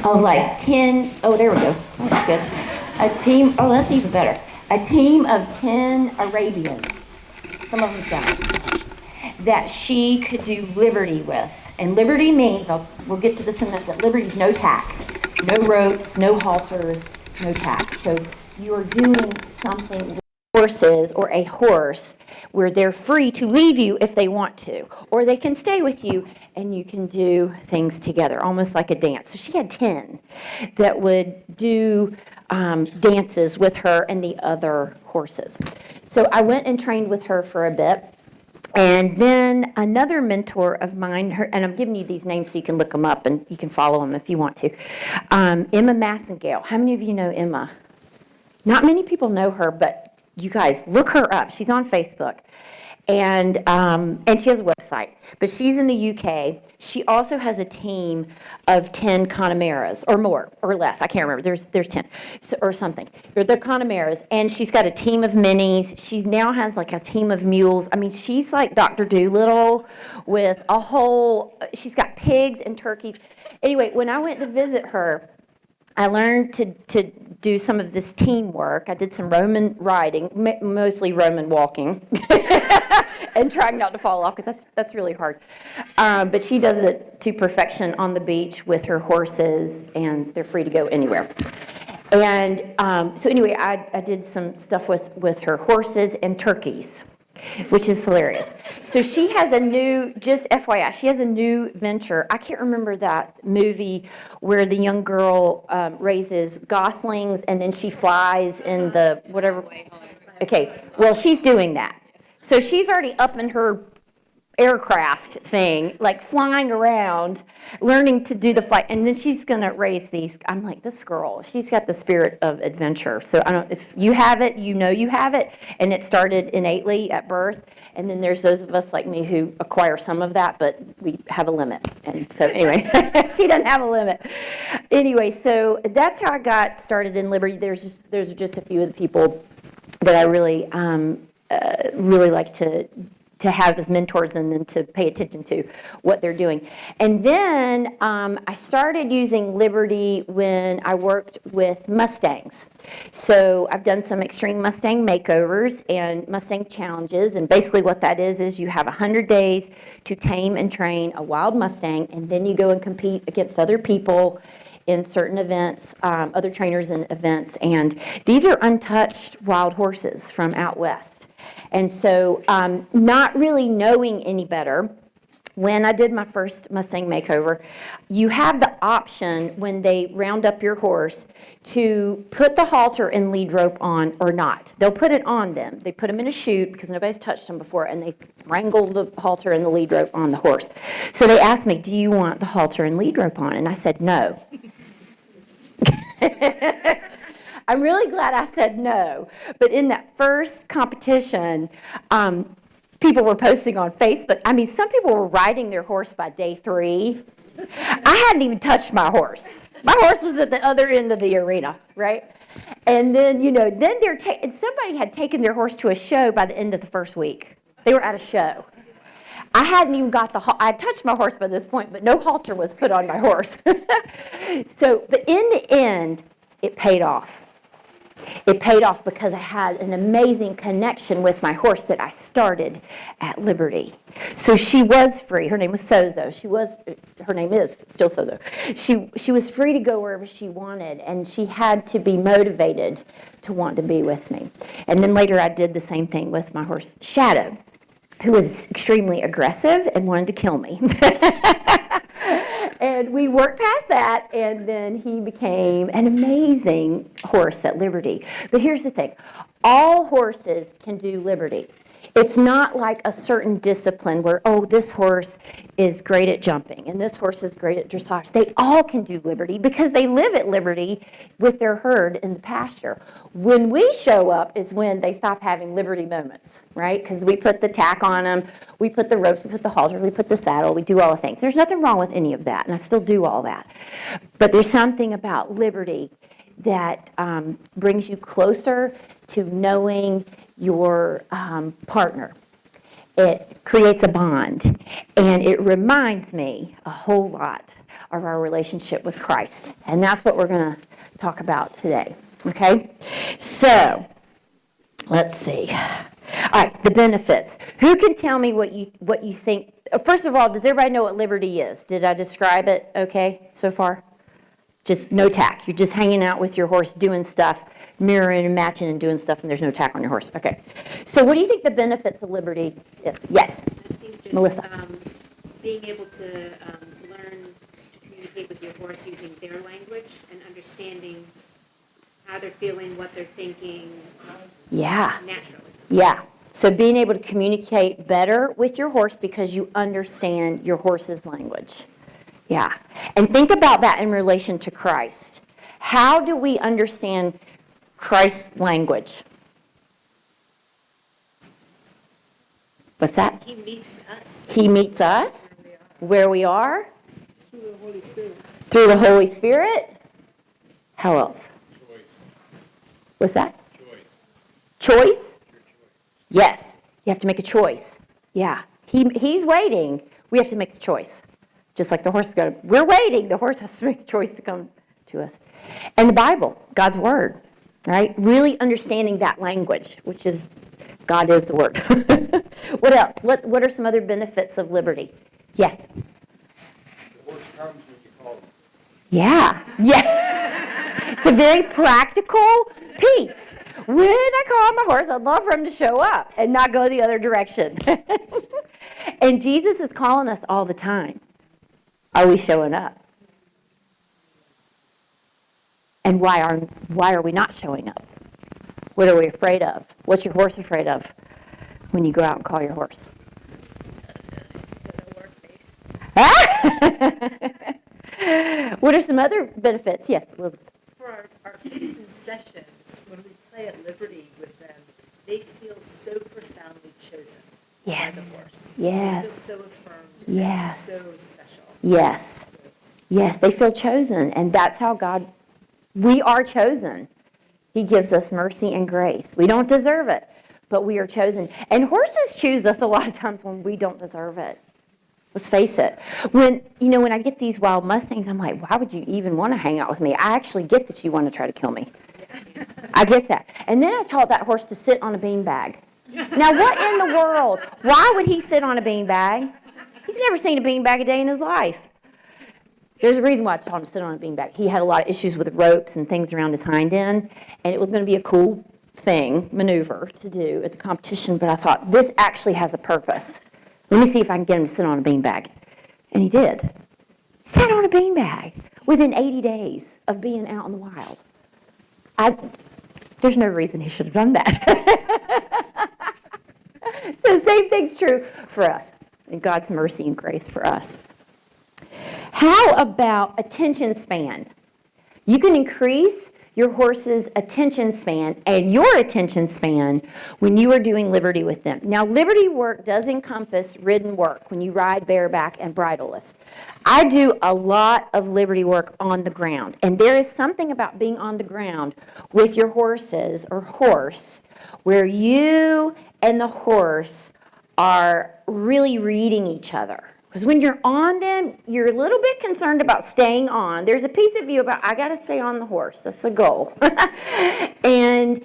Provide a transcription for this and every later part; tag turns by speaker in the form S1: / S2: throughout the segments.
S1: of like 10, oh, there we go. That's good. A team, oh, that's even better. A team of 10 Arabians, some of them done, that she could do liberty with. And liberty means, we'll get to this in a minute, but liberty is no tack, no ropes, no halters, no tack. So you are doing something with horses or a horse where they're free to leave you if they want to, or they can stay with you and you can do things together, almost like a dance. So she had 10 that would do dances with her and the other horses. So I went and trained with her for a bit. And then another mentor of mine, and I'm giving you these names so you can look them up and you can follow them if you want to. Emma Massengale. How many of you know Emma? Not many people know her, but you guys, look her up. She's on Facebook. And she has a website, but she's in the UK. She also has a team of 10 Connemeras, or more, or less. I can't remember. There's 10, or something. They're Connemeras, and she's got a team of minis. She now has like a team of mules. I mean, she's like Dr. Dolittle with a whole. She's got pigs and turkeys. Anyway, when I went to visit her, I learned to do some of this teamwork. I did some Roman riding, mostly Roman walking, and trying not to fall off because that's really hard. But she does it to perfection on the beach with her horses, and they're free to go anywhere. And so anyway, I did some stuff with her horses and turkeys, which is hilarious. So she has a new, just FYI, she has a new venture. I can't remember that movie where the young girl raises goslings and then she flies in the whatever. Okay, well, she's doing that. So she's already up in her aircraft thing, like flying around, learning to do the flight, and then she's going to raise these. I'm like, this girl, she's got the spirit of adventure. So I don't, if you have it, you know you have it, and it started innately at birth, and then there's those of us like me who acquire some of that, but we have a limit. And so anyway, she doesn't have a limit. Anyway, so that's how I got started in Liberty. There's just a few of the people that I really like to have as mentors and then to pay attention to what they're doing. And then I started using Liberty when I worked with Mustangs. So I've done some extreme Mustang makeovers and Mustang challenges, and basically what that is you have 100 days to tame and train a wild Mustang, and then you go and compete against other people in certain events, other trainers in events, and these are untouched wild horses from out west. And so not really knowing any better, when I did my first Mustang makeover, you have the option when they round up your horse to put the halter and lead rope on or not. They'll put it on them. They put them in a chute because nobody's touched them before, and they wrangle the halter and the lead rope on the horse. So they asked me, do you want the halter and lead rope on? And I said, no. I'm really glad I said no. But in that first competition, people were posting on Facebook. I mean, some people were riding their horse by day 3. I hadn't even touched my horse. My horse was at the other end of the arena, right? And then, then somebody had taken their horse to a show by the end of the first week. They were at a show. I hadn't even got I had touched my horse by this point, but no halter was put on my horse. But in the end, it paid off. It paid off because I had an amazing connection with my horse that I started at Liberty. So she was free. Her name was Sozo. Her name is still Sozo. She was free to go wherever she wanted, and she had to be motivated to want to be with me. And then later I did the same thing with my horse, Shadow, who was extremely aggressive and wanted to kill me. And we worked past that, and then he became an amazing horse at Liberty. But here's the thing. All horses can do Liberty. It's not like a certain discipline where, this horse is great at jumping, and this horse is great at dressage. They all can do Liberty because they live at Liberty with their herd in the pasture. When we show up is when they stop having Liberty moments, right? Because we put the tack on them, we put the ropes, we put the halter, we put the saddle, we do all the things. There's nothing wrong with any of that, and I still do all that. But there's something about Liberty that brings you closer to knowing your partner. it creates a bond, and it reminds me a whole lot of our relationship with Christ. And that's what we're going to talk about today. Okay? So, let's see. All right, the benefits. Who can tell me what you think? First of all, does everybody know what liberty is? Did I describe it okay so far? Just no tack. You're just hanging out with your horse doing stuff, mirroring and matching and doing stuff, and there's no tack on your horse. Okay. So what do you think the benefits of liberty is? Yes.
S2: I think just
S1: Melissa.
S2: Being able to learn to communicate with your horse using their language and understanding how they're feeling, what they're thinking
S1: Yeah.
S2: naturally.
S1: Yeah. So being able to communicate better with your horse because you understand your horse's language. Yeah. And think about that in relation to Christ. How do we understand Christ's language? What's that?
S2: He meets us.
S1: He meets us where we are.
S3: Through the Holy Spirit.
S1: Through the Holy Spirit. How else?
S3: Choice.
S1: What's that?
S3: Choice.
S1: Choice? Yes. You have to make a choice. Yeah. He's waiting. We have to make the choice. Just like the horse is going to, we're waiting. The horse has to make the choice to come to us. And the Bible, God's Word, right? Really understanding that language, which is, God is the Word. What else? What are some other benefits of liberty? Yes?
S3: The horse comes when you call him.
S1: Yeah. Yeah. It's a very practical piece. When I call my horse, I'd love for him to show up and not go the other direction. And Jesus is calling us all the time. Are we showing up? And why are we not showing up? What are we afraid of? What's your horse afraid of when you go out and call your horse? What are some other benefits? Yes.
S4: For our kids in sessions, when we play at Liberty with them, they feel so profoundly chosen by the horse.
S1: Yes.
S4: They feel so affirmed.
S1: Yes.
S4: And so special.
S1: Yes.
S4: So it's-
S1: Yes, they feel chosen, and that's how we are chosen. He gives us mercy and grace. We don't deserve it, but we are chosen. And horses choose us a lot of times when we don't deserve it. Let's face it. When I get these wild Mustangs, I'm like, why would you even want to hang out with me? I actually get that you want to try to kill me. I get that. And then I taught that horse to sit on a beanbag. Now, what in the world? Why would he sit on a beanbag? He's never seen a beanbag a day in his life. There's a reason why I taught him to sit on a beanbag. He had a lot of issues with ropes and things around his hind end, and it was going to be a cool maneuver to do at the competition, but I thought, this actually has a purpose. Let me see if I can get him to sit on a beanbag. And he did. He sat on a beanbag within 80 days of being out in the wild. There's no reason he should have done that. So the same thing's true for us, and God's mercy and grace for us. How about attention span? You can increase your horse's attention span and your attention span when you are doing liberty with them. Now, liberty work does encompass ridden work when you ride bareback and bridleless. I do a lot of liberty work on the ground, and there is something about being on the ground with your horses or horse where you and the horse are really reading each other. Because when you're on them, you're a little bit concerned about staying on. There's a piece of you about, I got to stay on the horse. That's the goal. And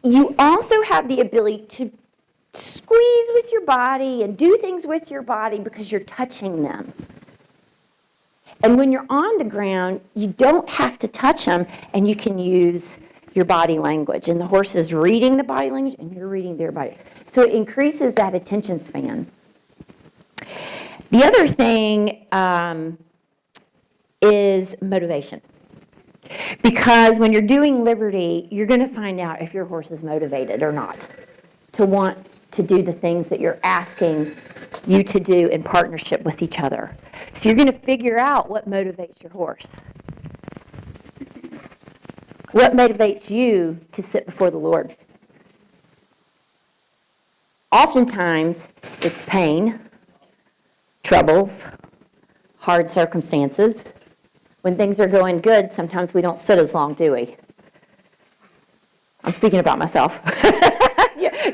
S1: you also have the ability to squeeze with your body and do things with your body because you're touching them. And when you're on the ground, you don't have to touch them, and you can use your body language. And the horse is reading the body language, and you're reading their body. So it increases that attention span. The other thing is motivation. Because when you're doing liberty, you're going to find out if your horse is motivated or not to want to do the things that you're asking you to do in partnership with each other. So you're going to figure out what motivates your horse. What motivates you to sit before the Lord? Oftentimes, it's pain, troubles, hard circumstances. When things are going good, sometimes we don't sit as long, do we? I'm speaking about myself.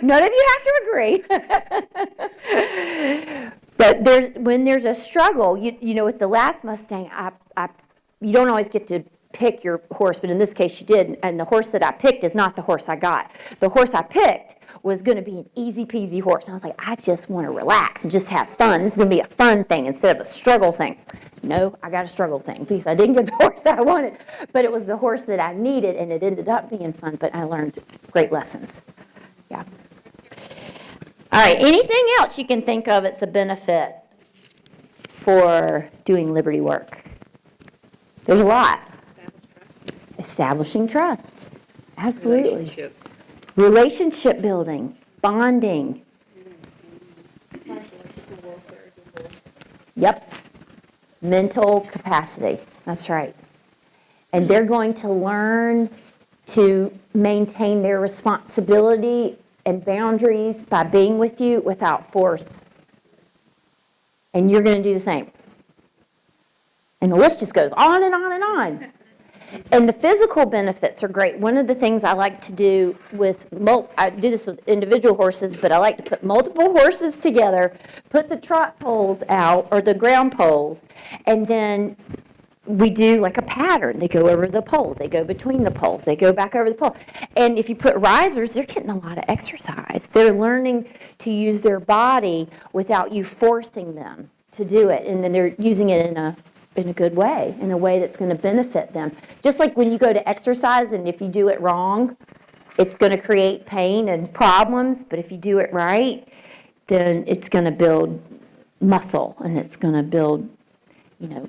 S1: None of you have to agree. But when there's a struggle, you know, with the last Mustang, you don't always get to pick your horse, but in this case you did, and the horse that I picked is not the horse I got. The horse I picked was going to be an easy peasy horse. And I was like, I just want to relax and just have fun. This is going to be a fun thing instead of a struggle thing. No, I got a struggle thing because I didn't get the horse I wanted, but it was the horse that I needed, and it ended up being fun, but I learned great lessons. Yeah. All right, anything else you can think of it's a benefit for doing Liberty work? There's a lot. Establishing trust. Absolutely. Relationship building, bonding. Yep. Mental capacity. That's right. And they're going to learn to maintain their responsibility and boundaries by being with you without force. And you're going to do the same. And the list just goes on and on and on. And the physical benefits are great. One of the things I like to do I do this with individual horses, but I like to put multiple horses together, put the trot poles out, or the ground poles, and then we do like a pattern. They go over the poles, they go between the poles, they go back over the pole. And if you put risers, they're getting a lot of exercise. They're learning to use their body without you forcing them to do it. And then they're using it in a good way, in a way that's going to benefit them. Just like when you go to exercise and if you do it wrong, it's going to create pain and problems, but if you do it right, then it's going to build muscle and it's going to build,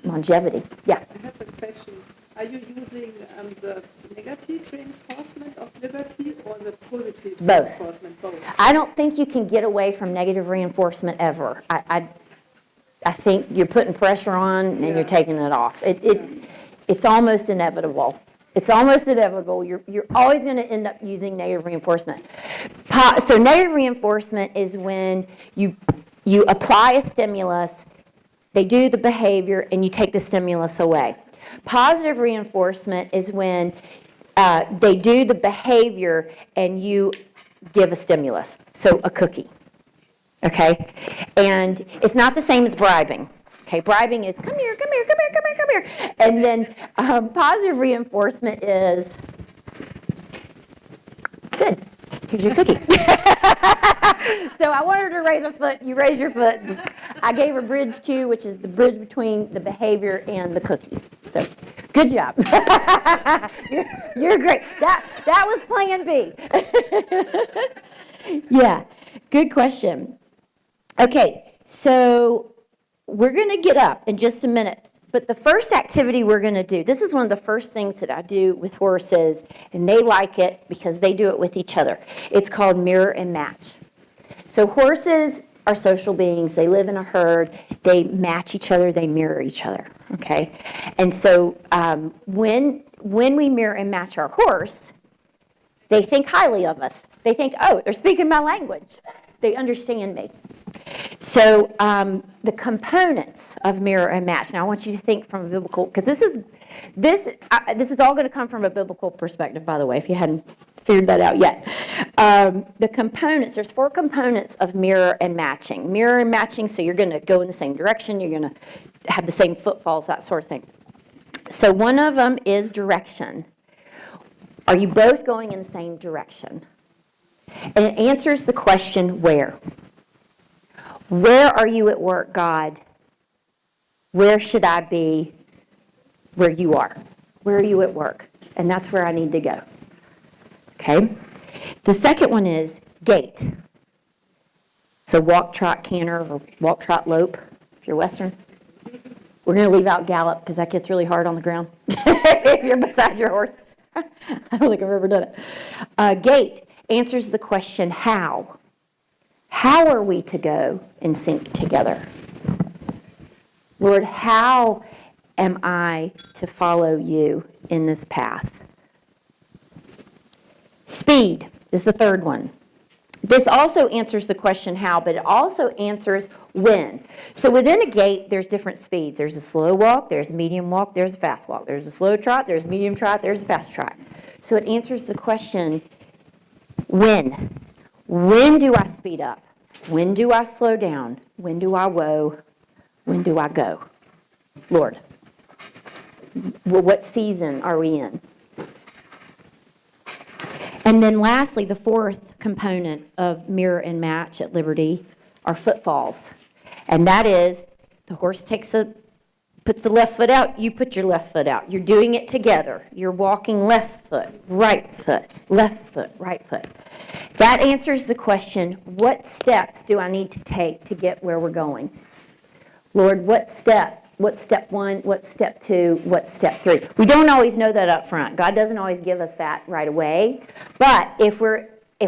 S1: longevity. Yeah.
S3: I have a question. Are you using the negative reinforcement of liberty or the positive reinforcement? Both.
S1: I don't think you can get away from negative reinforcement ever. I think you're putting pressure on and you're taking it off. It's almost inevitable. It's almost inevitable. You're always going to end up using negative reinforcement. So negative reinforcement is when you apply a stimulus, they do the behavior, and you take the stimulus away. Positive reinforcement is when they do the behavior and you give a stimulus, so a cookie. Okay? And it's not the same as bribing. Okay? Bribing is, come here, come here, come here, come here, come here. And then positive reinforcement is, good, here's your cookie. So I wanted her to raise her foot, you raised your foot. I gave her bridge cue, which is the bridge between the behavior and the cookie. So, good job. You're great. That was plan B. Yeah, good question. Okay, so we're going to get up in just a minute, but the first activity we're going to do, this is one of the first things that I do with horses, and they like it because they do it with each other. It's called mirror and match. So horses are social beings. They live in a herd. They match each other. They mirror each other, okay? And so when we mirror and match our horse, they think highly of us. They think, oh, they're speaking my language. They understand me. So the components of mirror and match. Now I want you to think from a biblical, because this is all going to come from a biblical perspective, by the way, if you hadn't figured that out yet. The components, there's 4 components of mirror and matching. Mirror and matching, so you're going to go in the same direction, you're going to have the same footfalls, that sort of thing. So one of them is direction. Are you both going in the same direction? And it answers the question, where? Where are you at work, God? Where should I be where you are? Where are you at work? And that's where I need to go. Okay? The second one is gait. So walk, trot, canter, or walk, trot, lope, if you're Western. We're going to leave out gallop because that gets really hard on the ground if you're beside your horse. I don't think I've ever done it. Gait answers the question, how? How are we to go in sync together? Lord, how am I to follow you in this path? Speed is the third one. This also answers the question how, but it also answers when. So within a gait, there's different speeds. There's a slow walk, there's a medium walk, there's a fast walk. There's a slow trot, there's a medium trot, there's a fast trot. So it answers the question, when? When do I speed up? When do I slow down? When do I woe? When do I go? Lord, well, what season are we in? And then lastly, the fourth component of mirror and match at Liberty are footfalls. And that is the horse puts the left foot out, you put your left foot out. You're doing it together. You're walking left foot, right foot, right foot. That answers the question, what steps do I need to take to get where we're going? Lord, what step? What's step one? What's step two? What's step three? We don't always know that up front. God doesn't always give us that right away. But if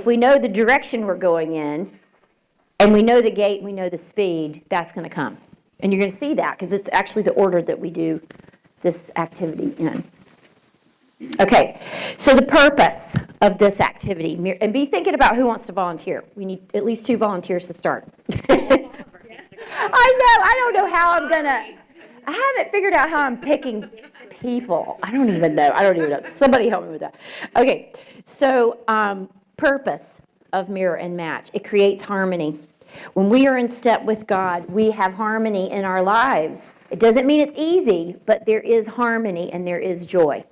S1: we know the direction we're going in, and we know the gate, and we know the speed, that's going to come. And you're going to see that because it's actually the order that we do this activity in. Okay, so the purpose of this activity, and be thinking about who wants to volunteer. We need at least 2 volunteers to start. I don't know how I haven't figured out how I'm picking people. I don't even know. Somebody help me with that. Okay, so purpose of mirror and match. It creates harmony. When we are in step with God, we have harmony in our lives. It doesn't mean it's easy, but there is harmony and there is joy.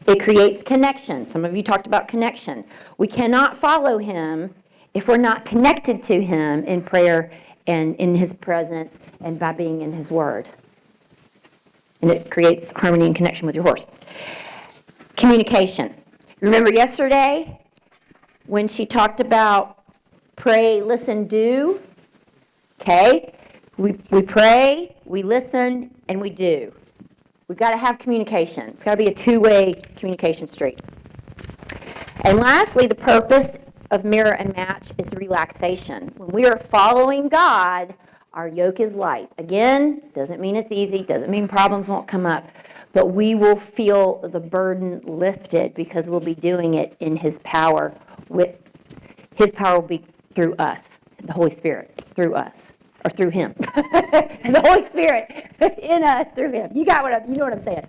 S1: It creates connection. Some of you talked about connection. We cannot follow him if we're not connected to him in prayer and in his presence and by being in his word. And it creates harmony and connection with your horse. Communication. Remember yesterday when she talked about pray, listen, do? Okay? We pray, we listen, and we do. We've got to have communication. It's got to be a two-way communication street. And lastly, the purpose of mirror and match is relaxation. When we are following God, our yoke is light. Again, doesn't mean it's easy, doesn't mean problems won't come up, but we will feel the burden lifted because we'll be doing it in his power. His power will be through us, the Holy Spirit, through us, or through him. And the Holy Spirit in us, through him. You know what I'm saying.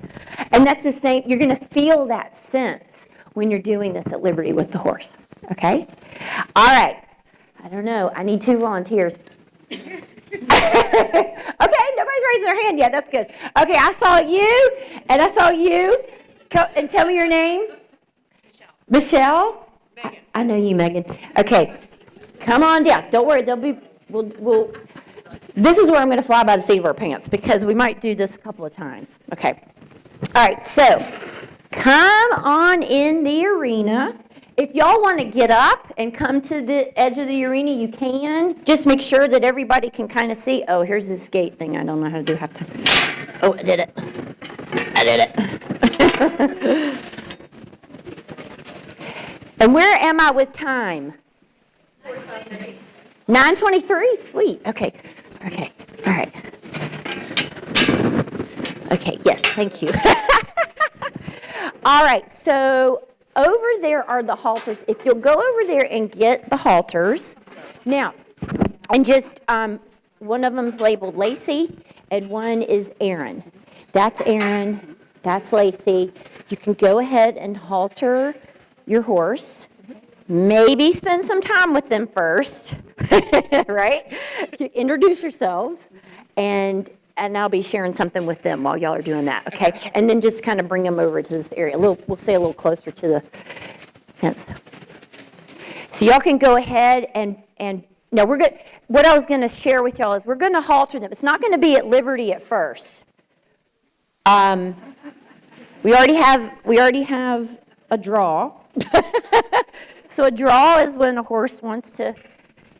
S1: And that's the same, you're going to feel that sense when you're doing this at Liberty with the horse. Okay? All right. I don't know. I need 2 volunteers. Okay, nobody's raising their hand yet. That's good. Okay, I saw you, and I saw you. And tell me your name. Michelle? Megan. I know you, Megan. Okay, come on down. Don't worry. We'll. This is where I'm going to fly by the seat of our pants because we might do this a couple of times. Okay. All right. So, come on in the arena. If y'all want to get up and come to the edge of the arena, you can. Just make sure that everybody can kind of see. Oh, here's this gate thing I don't know how to do half time. Oh, I did it. And where am I with time? 9:23? Sweet. Okay. All right. Okay, yes, thank you. All right, so over there are the halters. If you'll go over there and get the halters. Now, and just one of them's labeled Lacey and one is Aaron. That's Aaron. That's Lacey. You can go ahead and halter your horse. Maybe spend some time with them first, right? Introduce yourselves, and I'll be sharing something with them while y'all are doing that, okay? And then just kind of bring them over to this area. We'll stay a little closer to the fence. So y'all can go ahead and no, we're good. What I was going to share with y'all is we're going to halter them. It's not going to be at Liberty at first. We already have a draw. So a draw is when a horse wants to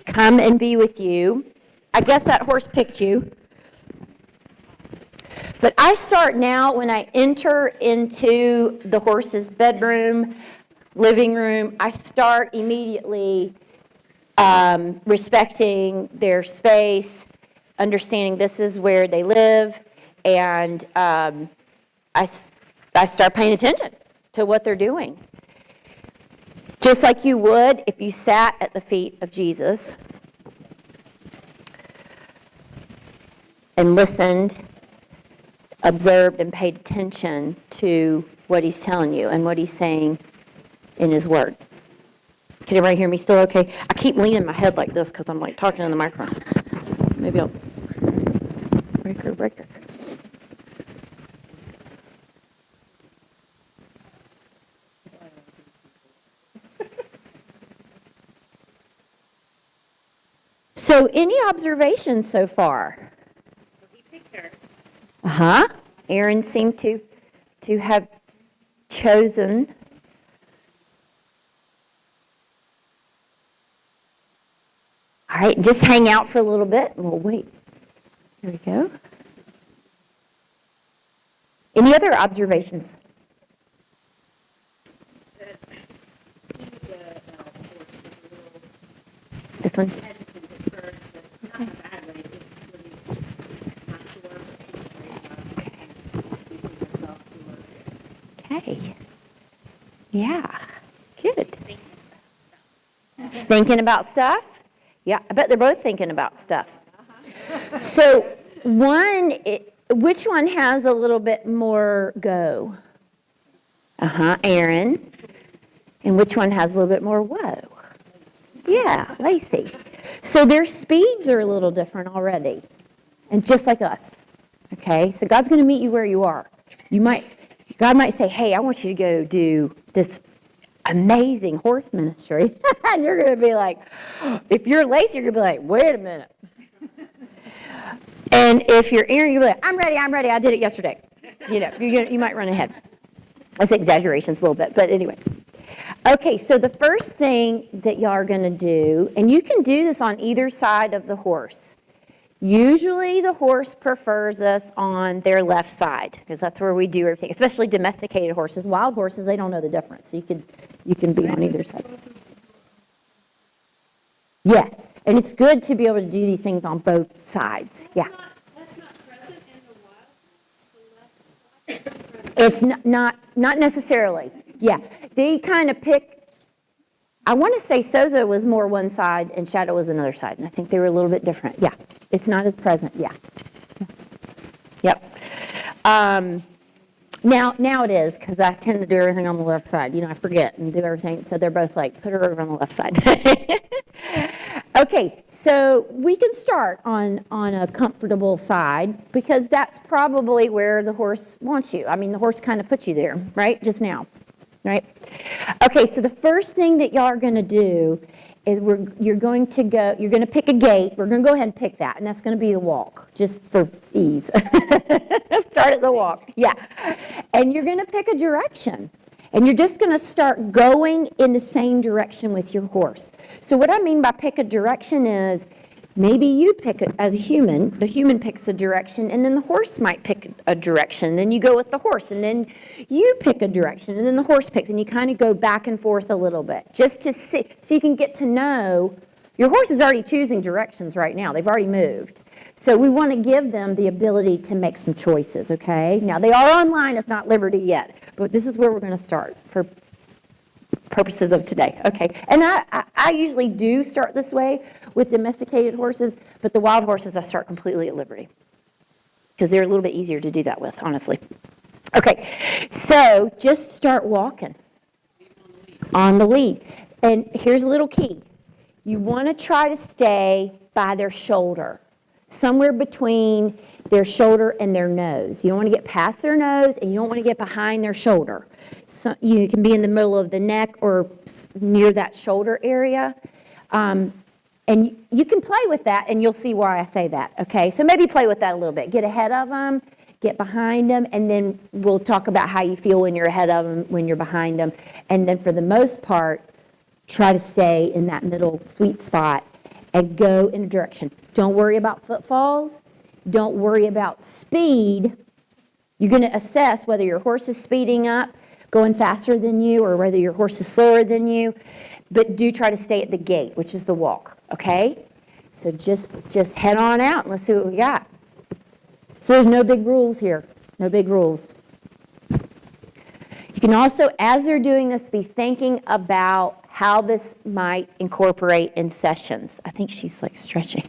S1: come and be with you. I guess that horse picked you. But I start now when I enter into the horse's bedroom, living room, I start immediately respecting their space, understanding this is where they live, and I start paying attention to what they're doing. Just like you would if you sat at the feet of Jesus and listened, observed, and paid attention to what he's telling you and what he's saying in his word. Can everybody hear me still okay? I keep leaning my head like this because I'm like talking in the microphone. Maybe I'll, breaker. So any observations so far?
S2: He picked her.
S1: Uh-huh. Aaron seemed to have chosen. All right, just hang out for a little bit and we'll wait. Here we go. Any other observations? This one? Okay. Yeah. Good. She's thinking about stuff? Yeah, I bet they're both thinking about stuff. So which one has a little bit more go? Aaron. And which one has a little bit more whoa? Yeah, Lacey. So their speeds are a little different already. And just like us. Okay? So God's going to meet you where you are. God might say, hey, I want you to go do this amazing horse ministry. And you're going to be like, if you're Lacey, you're going to be like, wait a minute. And if you're Aaron, you'll be like, I'm ready, I did it yesterday. You might run ahead. That's exaggerations a little bit, but anyway. Okay, so the first thing that y'all are going to do, and you can do this on either side of the horse. Usually the horse prefers us on their left side because that's where we do everything, especially domesticated horses. Wild horses, they don't know the difference. So you can be on either side. Yes, and it's good to be able to do these things on both sides. Yeah.
S5: That's not present in the wild, the left side?
S1: It's not necessarily. Yeah, they kind of pick. I want to say Sozo was more one side and Shadow was another side, and I think they were a little bit different. Yeah, it's not as present. Yeah. Yep. Now it is because I tend to do everything on the left side. I forget and do everything. So they're both like, put her over on the left side. Okay, so we can start on a comfortable side because that's probably where the horse wants you. I mean, the horse kind of put you there, right? Just now. Right? Okay, so the first thing that y'all are going to do is you're going to pick a gait. We're going to go ahead and pick that, and that's going to be the walk, just for ease. Start at the walk, yeah. And you're going to pick a direction, and you're just going to start going in the same direction with your horse. So what I mean by pick a direction is maybe you pick it as a human, the human picks a direction, and then the horse might pick a direction, then you go with the horse, and then you pick a direction, and then the horse picks, and you kind of go back and forth a little bit, just to see, so you can get to know, your horse is already choosing directions right now, they've already moved. So we want to give them the ability to make some choices, okay? Now they are online, it's not Liberty yet, but this is where we're going to start for purposes of today. Okay, and I usually do start this way with domesticated horses, but the wild horses I start completely at Liberty because they're a little bit easier to do that with, honestly. Okay, so just start walking on the lead. And here's a little key. You want to try to stay by their shoulder, somewhere between their shoulder and their nose. You don't want to get past their nose, and you don't want to get behind their shoulder. So you can be in the middle of the neck or near that shoulder area. And you can play with that, and you'll see why I say that, okay? So maybe play with that a little bit. Get ahead of them, get behind them, and then we'll talk about how you feel when you're ahead of them, when you're behind them. And then for the most part, try to stay in that middle sweet spot and go in a direction. Don't worry about footfalls. Don't worry about speed. You're going to assess whether your horse is speeding up, going faster than you, or whether your horse is slower than you. But do try to stay at the gate, which is the walk, okay? So just head on out and let's see what we got. So there's no big rules here, no big rules. You can also, as they're doing this, be thinking about how this might incorporate in sessions. I think she's like stretching.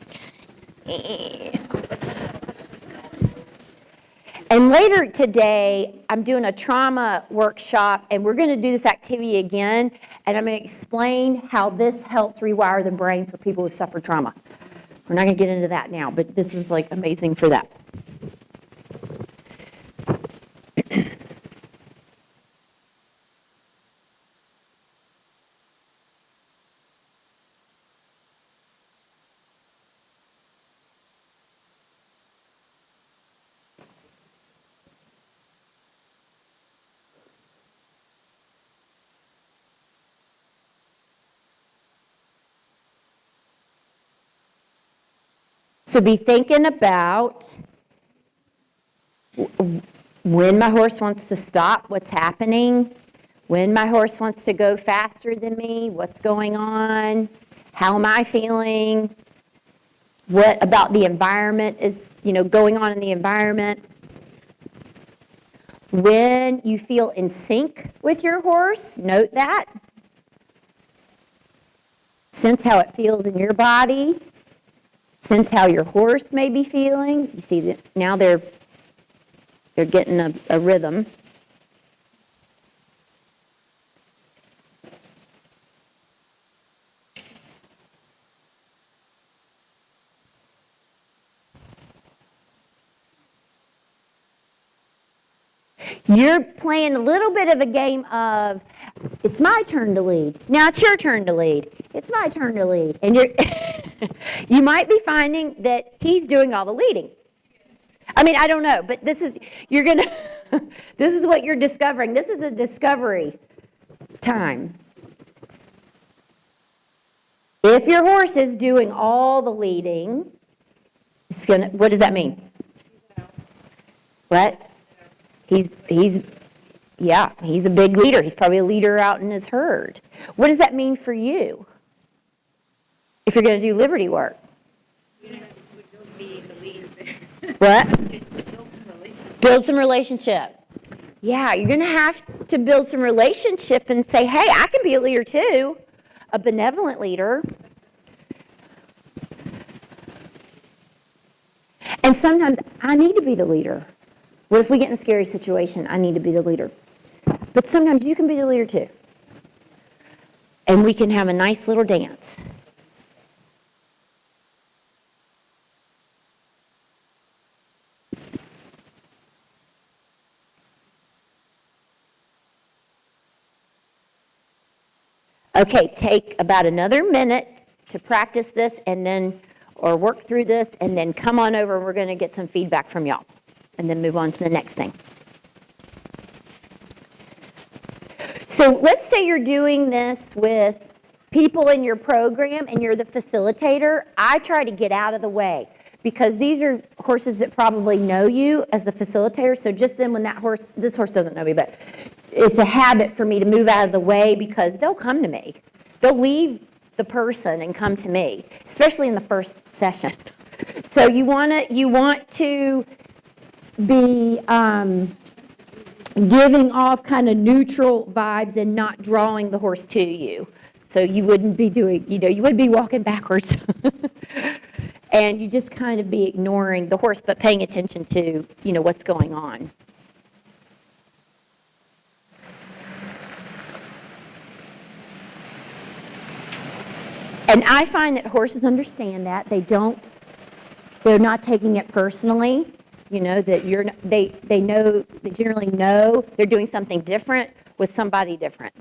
S1: And later today, I'm doing a trauma workshop, and we're going to do this activity again, and I'm going to explain how this helps rewire the brain for people who suffer trauma. We're not going to get into that now, but this is like amazing for that. So be thinking about when my horse wants to stop, what's happening, when my horse wants to go faster than me, what's going on, how am I feeling, what about the environment is, going on in the environment. When you feel in sync with your horse, note that. Sense how it feels in your body. Sense how your horse may be feeling. You see that now they're getting a rhythm. You're playing a little bit of a game of, it's my turn to lead. Now it's your turn to lead. It's my turn to lead. And you might be finding that he's doing all the leading. I mean, I don't know, but this is what you're discovering. This is a discovery time. If your horse is doing all the leading, what does that mean? What? He's a big leader. He's probably a leader out in his herd. What does that mean for you if you're going to do liberty work? What? Build some relationship. Yeah, you're going to have to build some relationship and say, hey, I can be a leader too, a benevolent leader. And sometimes I need to be the leader. What if we get in a scary situation? I need to be the leader. But sometimes you can be the leader too. And we can have a nice little dance. Okay, take about another minute to practice this or work through this, and then come on over. We're going to get some feedback from y'all. And then move on to the next thing. So let's say you're doing this with people in your program and you're the facilitator. I try to get out of the way because these are horses that probably know you as the facilitator. So just then when this horse doesn't know me, but it's a habit for me to move out of the way because they'll come to me. They'll leave the person and come to me, especially in the first session. So you want to be giving off kind of neutral vibes and not drawing the horse to you. So you wouldn't be doing, you would be walking backwards. And you just kind of be ignoring the horse, but paying attention to, what's going on. And I find that horses understand that. They're not taking it personally. That they know, they generally know they're doing something different with somebody different.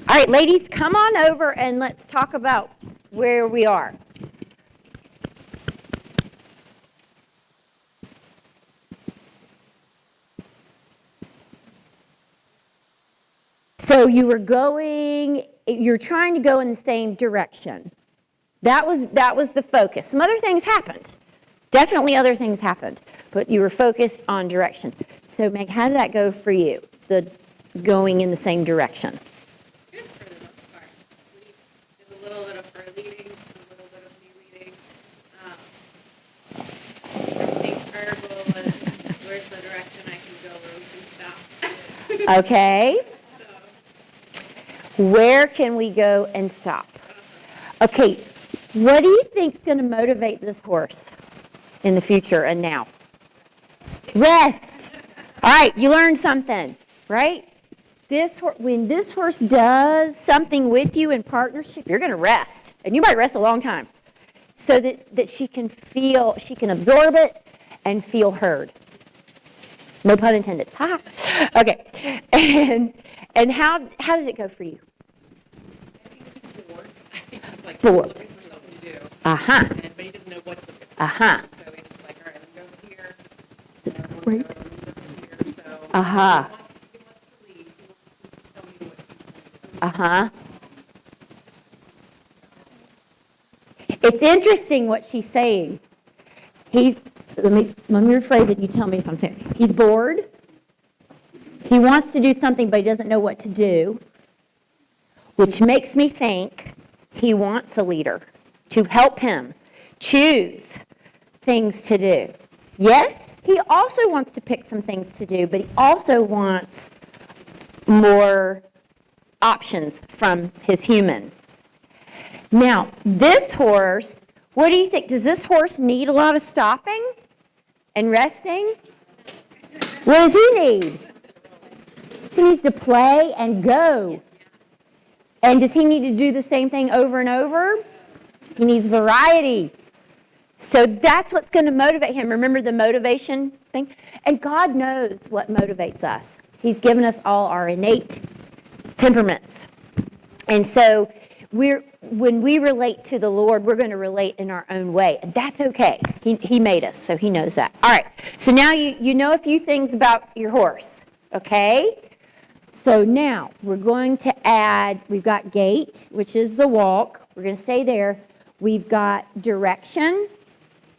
S1: All right, ladies, come on over and let's talk about where we are. So you're trying to go in the same direction. That was the focus. Some other things happened. Definitely other things happened, but you were focused on direction. So Meg, how did that go for you, the going in the same direction?
S5: Good for the most part. We did a little bit of her leading, a little bit of me leading. I think her goal was, where's the direction I can go where we can stop?
S1: Okay. Where can we go and stop? Okay, what do you think is going to motivate this horse? in the future and now? Rest. All right, you learned something, right? When this horse does something with you in partnership, you're going to rest. And you might rest a long time. So that she can absorb it and feel heard. No pun intended. Ha. Okay. And how did it go for you?
S5: I think he's like
S1: Bored.
S5: looking for something to do.
S1: Uh-huh.
S5: But he doesn't know what to do.
S1: Uh-huh.
S5: So he's just like, all right, I'm going to go here.
S1: That's
S5: I'm gonna
S1: great.
S5: go here. So
S1: Uh-huh.
S5: he wants to lead. He wants to tell me what he's going to do.
S1: Uh-huh. It's interesting what she's saying. Let me rephrase it. You tell me if I'm saying. He's bored. He wants to do something, but he doesn't know what to do, which makes me think he wants a leader to help him choose things to do. Yes, he also wants to pick some things to do, but he also wants more options from his human. Now, this horse, what do you think? Does this horse need a lot of stopping and resting? What does he need? He needs to play and go. And does he need to do the same thing over and over? He needs variety. So that's what's going to motivate him. Remember the motivation thing? And God knows what motivates us. He's given us all our innate temperaments. And so when we relate to the Lord, we're going to relate in our own way. And that's okay. He made us, so he knows that. All right. So now you know a few things about your horse. Okay? So now we're going to add, we've got gait, which is the walk. We're going to stay there. We've got direction.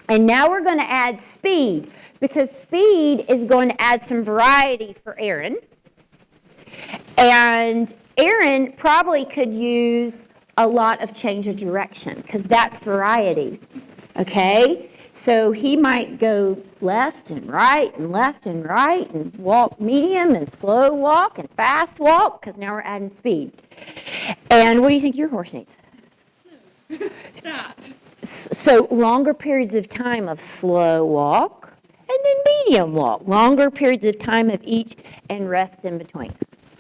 S1: And now we're going to add speed, because speed is going to add some variety for Aaron. And Aaron probably could use a lot of change of direction, because that's variety. Okay? So he might go left and right and left and right and walk medium and slow walk and fast walk, because now we're adding speed. And what do you think your horse needs?
S5: Stopped.
S1: So longer periods of time of slow walk and then medium walk. Longer periods of time of each and rest in between.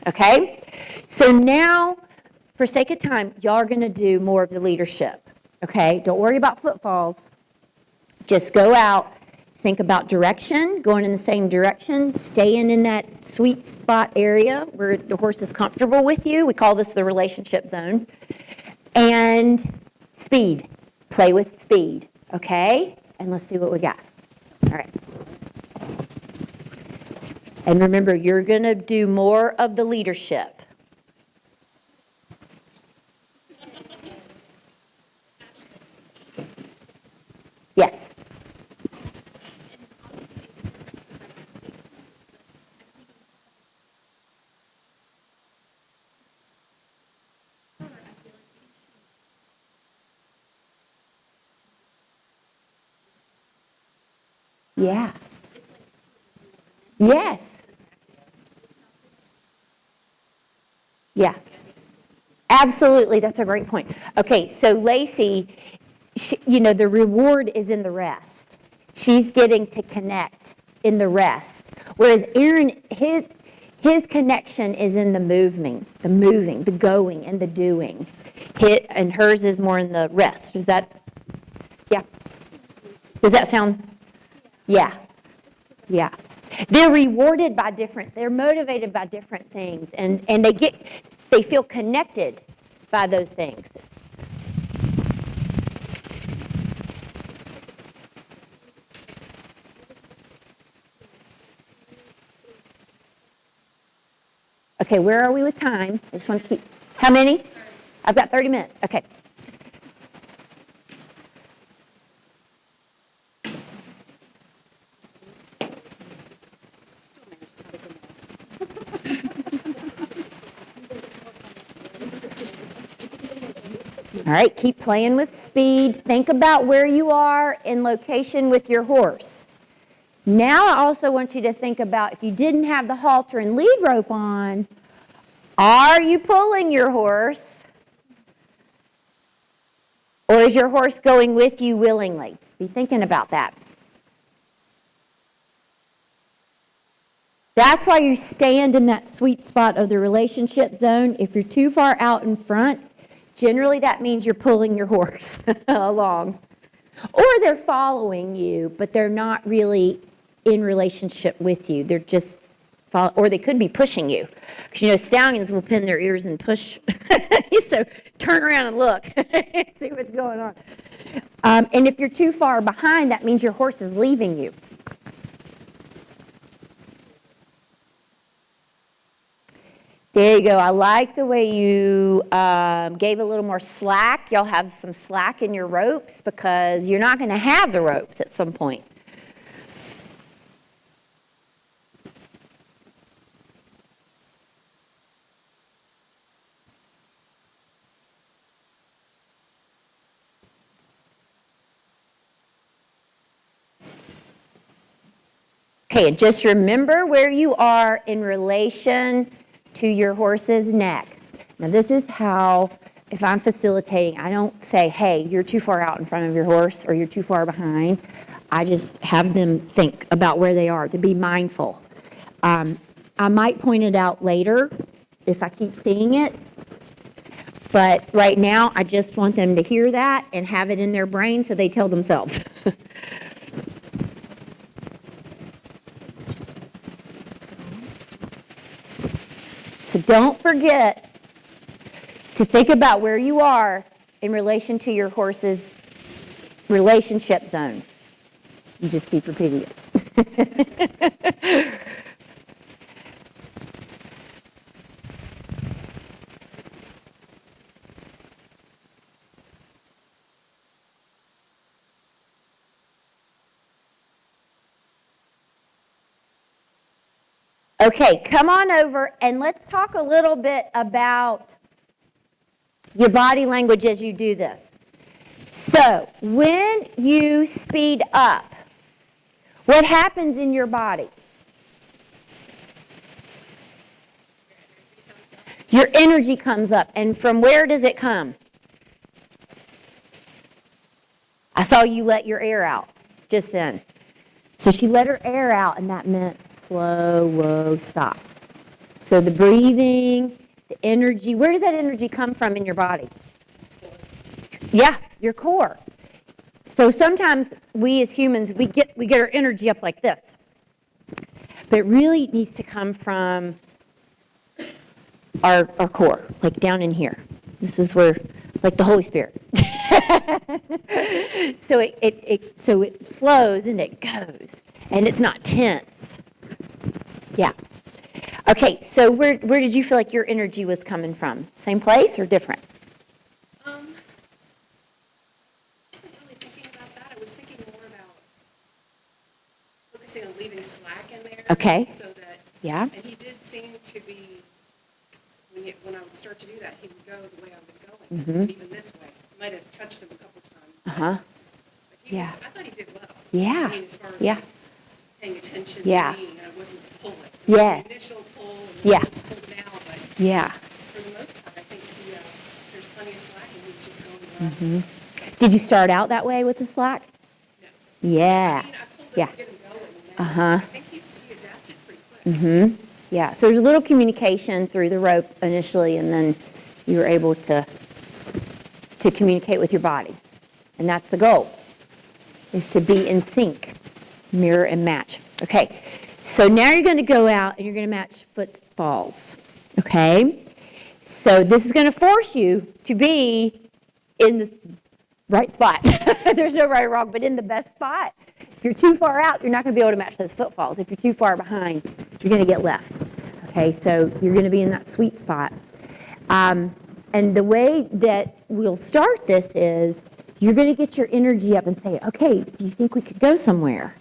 S1: Okay? So now, for sake of time, y'all are going to do more of the leadership. Okay? Don't worry about footfalls. Just go out, think about direction, going in the same direction, staying in that sweet spot area where the horse is comfortable with you. We call this the relationship zone. And speed. Play with speed. Okay? And let's see what we got. All right. And remember, you're going to do more of the leadership. Yes. Yeah. Yes. Yeah. Absolutely. That's a great point. Okay, so Lacey, the reward is in the rest. She's getting to connect in the rest. Whereas Aaron, his connection is in the moving, the going, and the doing. And hers is more in the rest. Is that, yeah? Does that sound? Yeah. Yeah. They're rewarded by they're motivated by different things, and they feel connected by those things. Okay, where are we with time? I just want to keep, how many? I've got 30 minutes. Okay. All right, keep playing with speed. Think about where you are in location with your horse. Now I also want you to think about, if you didn't have the halter and lead rope on, are you pulling your horse? Or is your horse going with you willingly? Be thinking about that. That's why you stand in that sweet spot of the relationship zone. If you're too far out in front, generally that means you're pulling your horse along. Or they're following you, but they're not really in relationship with you. They're just, or they could be pushing you. Because, you know, stallions will pin their ears and push. So turn around and look, see what's going on. And if you're too far behind, that means your horse is leaving you. There you go. I like the way you gave a little more slack. Y'all have some slack in your ropes because you're not going to have the ropes at some point. Okay, and just remember where you are in relation to your horse's neck. Now this is how, if I'm facilitating, I don't say, hey, you're too far out in front of your horse or you're too far behind. I just have them think about where they are, to be mindful. I might point it out later if I keep seeing it, but right now I just want them to hear that and have it in their brain so they tell themselves. So don't forget to think about where you are in relation to your horse's relationship zone. You just keep repeating it. Okay, come on over and let's talk a little bit about your body language as you do this. So, when you speed up, what happens in your body? Your energy comes up. And from where does it come? I saw you let your air out just then. So she let her air out, and that meant slow, whoa, stop. So the breathing, the energy, where does that energy come from in your body? Yeah, your core. So sometimes we as humans, we get our energy up like this. But it really needs to come from our core, like down in here. This is where, like the Holy Spirit. So it flows and it goes, and it's not tense. Yeah. Okay, so where did you feel like your energy was coming from? Same place or different?
S5: I wasn't really thinking about that. I was thinking more about focusing on leaving slack in there.
S1: Okay.
S5: So that,
S1: Yeah.
S5: and he did seem to be, when I would start to do that, he would go the way I was going, and even this way. I might have touched him a couple times.
S1: Uh-huh.
S5: But he
S1: Yeah.
S5: was, I thought he did well.
S1: Yeah.
S5: I mean, as far as
S1: Yeah.
S5: like, paying attention
S1: Yeah.
S5: to me, and I wasn't pulling.
S1: Yes.
S5: The initial pull and
S1: Yeah.
S5: then pull now, but
S1: Yeah.
S5: for the most part, I think there's plenty of slack, and he's just going around.
S1: Did you start out that way with the slack?
S5: No.
S1: Yeah.
S5: I mean, I pulled
S1: Yeah.
S5: him to get him going, and
S1: Uh-huh.
S5: I think he adapted pretty quick.
S1: Yeah, so there's a little communication through the rope initially, and then you were able to communicate with your body. And that's the goal, is to be in sync, mirror and match. Okay, so now you're going to go out and you're going to match footfalls. Okay, so this is going to force you to be in the right spot. There's no right or wrong, but in the best spot. If you're too far out, you're not going to be able to match those footfalls. If you're too far behind, you're going to get left. Okay, so you're going to be in that sweet spot. And the way that we'll start this is you're going to get your energy up and say, okay, do you think we could go somewhere?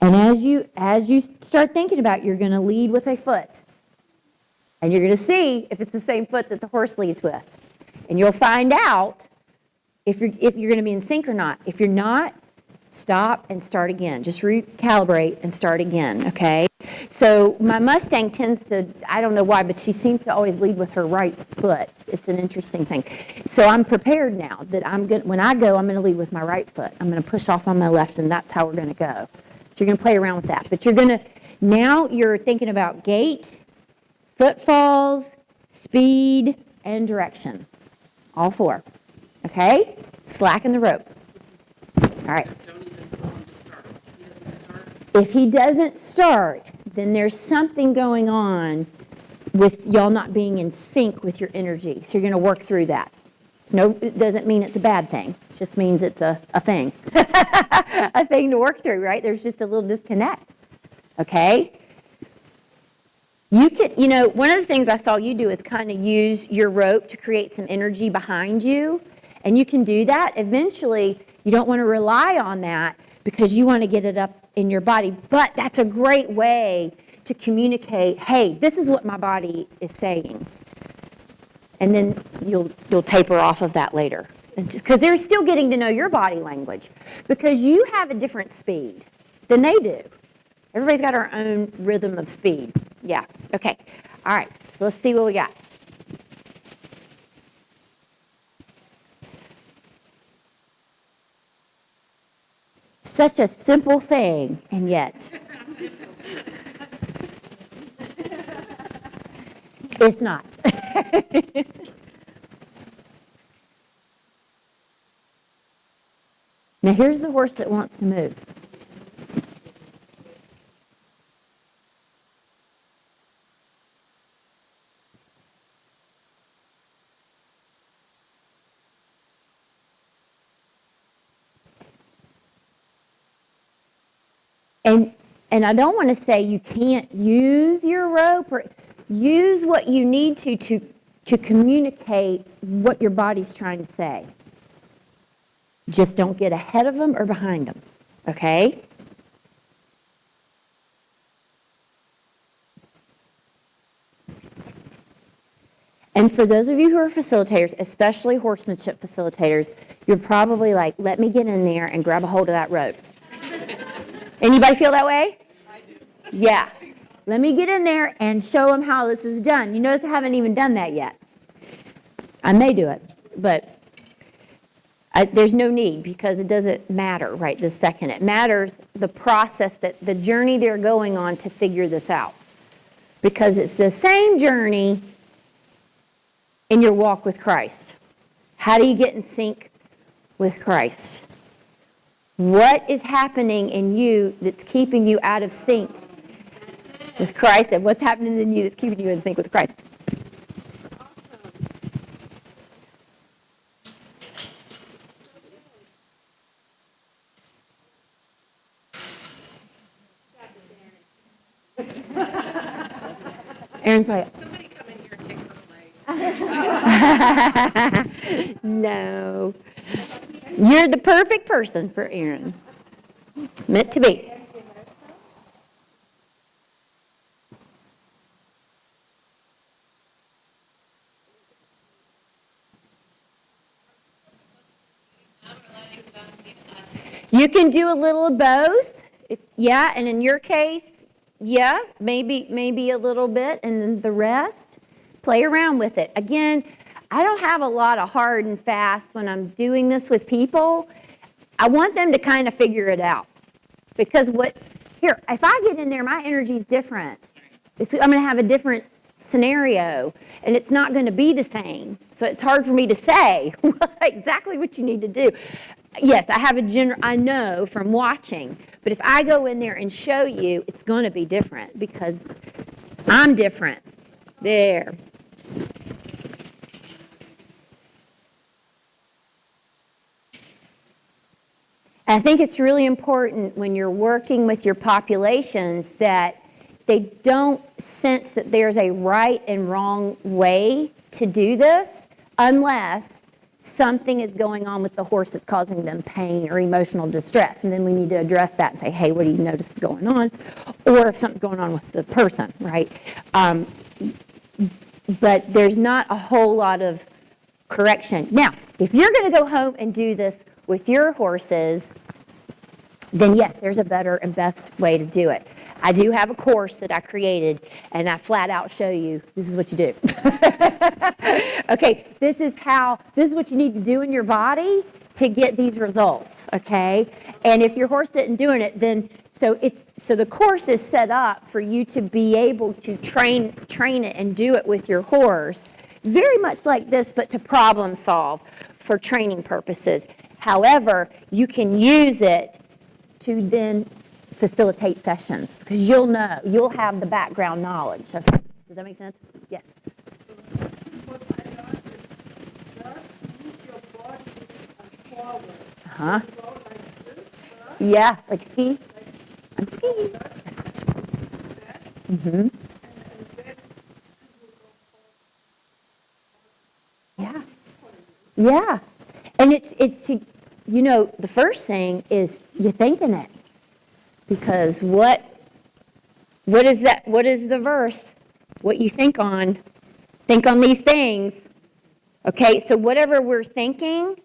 S1: And as you start thinking about it, you're going to lead with a foot. And you're going to see if it's the same foot that the horse leads with. And you'll find out if you're going to be in sync or not. If you're not, stop and start again. Just recalibrate and start again, okay? So my Mustang tends to, I don't know why, but she seems to always lead with her right foot. It's an interesting thing. So I'm prepared now that when I go, I'm going to lead with my right foot. I'm going to push off on my left, and that's how we're going to go. So you're going to play around with that. But you're going Now you're thinking about gait, footfalls, speed, and direction. All 4. Okay? Slacken the rope. All right.
S5: Don't even pull him to start. He doesn't start.
S1: If he doesn't start, then there's something going on with y'all not being in sync with your energy. So you're going to work through that. It doesn't mean it's a bad thing. It just means it's a thing. A thing to work through, right? There's just a little disconnect. Okay? You can, one of the things I saw you do is kind of use your rope to create some energy behind you. And you can do that. Eventually, you don't want to rely on that because you want to get it up in your body. But that's a great way to communicate, hey, this is what my body is saying. And then you'll taper off of that later. Because they're still getting to know your body language. Because you have a different speed than they do. Everybody's got our own rhythm of speed. Yeah, okay. All right, so let's see what we got. Such a simple thing, and yet it's not. Now here's the horse that wants to move. And I don't want to say you can't use your rope, or use what you need to communicate what your body's trying to say. Just don't get ahead of them or behind them, okay? And for those of you who are facilitators, especially horsemanship facilitators, you're probably like, let me get in there and grab a hold of that rope. Anybody feel that way? I do. Yeah. Let me get in there and show them how this is done. You notice I haven't even done that yet. I may do it, but there's no need because it doesn't matter right this second. It matters the process, the journey they're going on to figure this out. Because it's the same journey in your walk with Christ. How do you get in sync with Christ? What is happening in you that's keeping you out of sync with Christ, and what's happening in you that's keeping you in sync with Christ? Aaron's like,
S5: Somebody come in here and take her place.
S1: no. You're the perfect person for Aaron. Meant to be. You can do a little of both. Yeah, and in your case, yeah, maybe a little bit, and then the rest, play around with it. Again, I don't have a lot of hard and fast when I'm doing this with people. I want them to kind of figure it out. Because if I get in there, my energy is different. I'm going to have a different scenario, and it's not going to be the same. So it's hard for me to say exactly what you need to do. Yes, I have I know from watching, but if I go in there and show you, it's going to be different because I'm different. There. I think it's really important when you're working with your populations that they don't sense that there's a right and wrong way to do this unless something is going on with the horse that's causing them pain or emotional distress. And then we need to address that and say, hey, what do you notice is going on? Or if something's going on with the person, right? But there's not a whole lot of correction. Now, if you're going to go home and do this with your horses, then yes, there's a better and best way to do it. I do have a course that I created, and I flat out show you, this is what you do. Okay, this is what you need to do in your body to get these results, okay? And if your horse isn't doing it, then So the course is set up for you to be able to train it and do it with your horse, very much like this, but to problem solve for training purposes. However, you can use it to then facilitate sessions because you'll have the background knowledge. Okay. Does that make sense? Yes.
S3: What I learned is first move your body forward.
S1: Uh-huh.
S3: You go like this first,
S1: Yeah, like ski. I'm skiing. Mm-hmm.
S3: and then
S1: Yeah. Yeah. And it's to, the first thing is you're thinking it. Because what is that? What is the verse? What you think on these things. Okay, so whatever we're thinking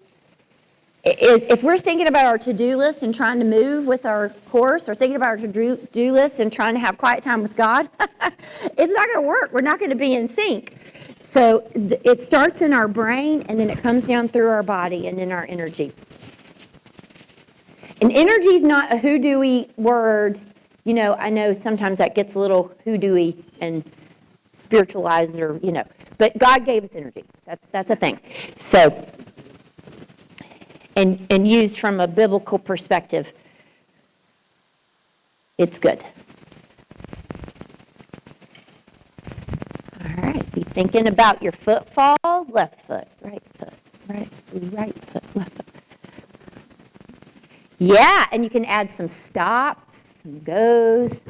S1: is, if we're thinking about our to-do list and trying to move with our horse, or thinking about our to-do list and trying to have quiet time with God, it's not going to work. We're not going to be in sync. So it starts in our brain, and then it comes down through our body and in our energy. And energy is not a hoodoo-y word. I know sometimes that gets a little hoodoo-y and spiritualized, or, but God gave us energy. That's a thing. So, and used from a biblical perspective, it's good. All right, be thinking about your footfalls. Left foot, right foot, right foot, left foot. Yeah, and you can add some stops, some goes.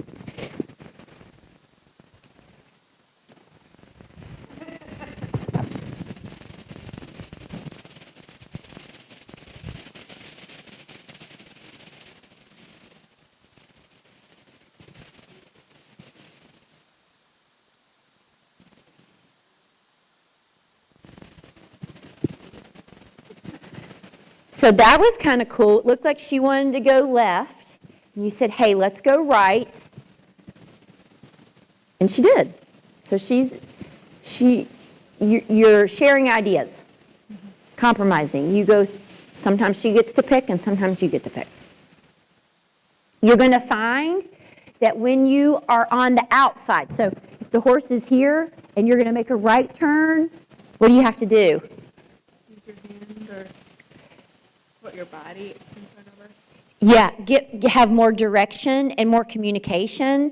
S1: So that was kind of cool. It looked like she wanted to go left. And you said, hey, let's go right. And she did. So you're sharing ideas, compromising. You go, sometimes she gets to pick and sometimes you get to pick. You're going to find that when you are on the outside, so if the horse is here and you're going to make a right turn, what do you have to do?
S6: Use your hand or put your body in front of her.
S1: Yeah, have more direction and more communication,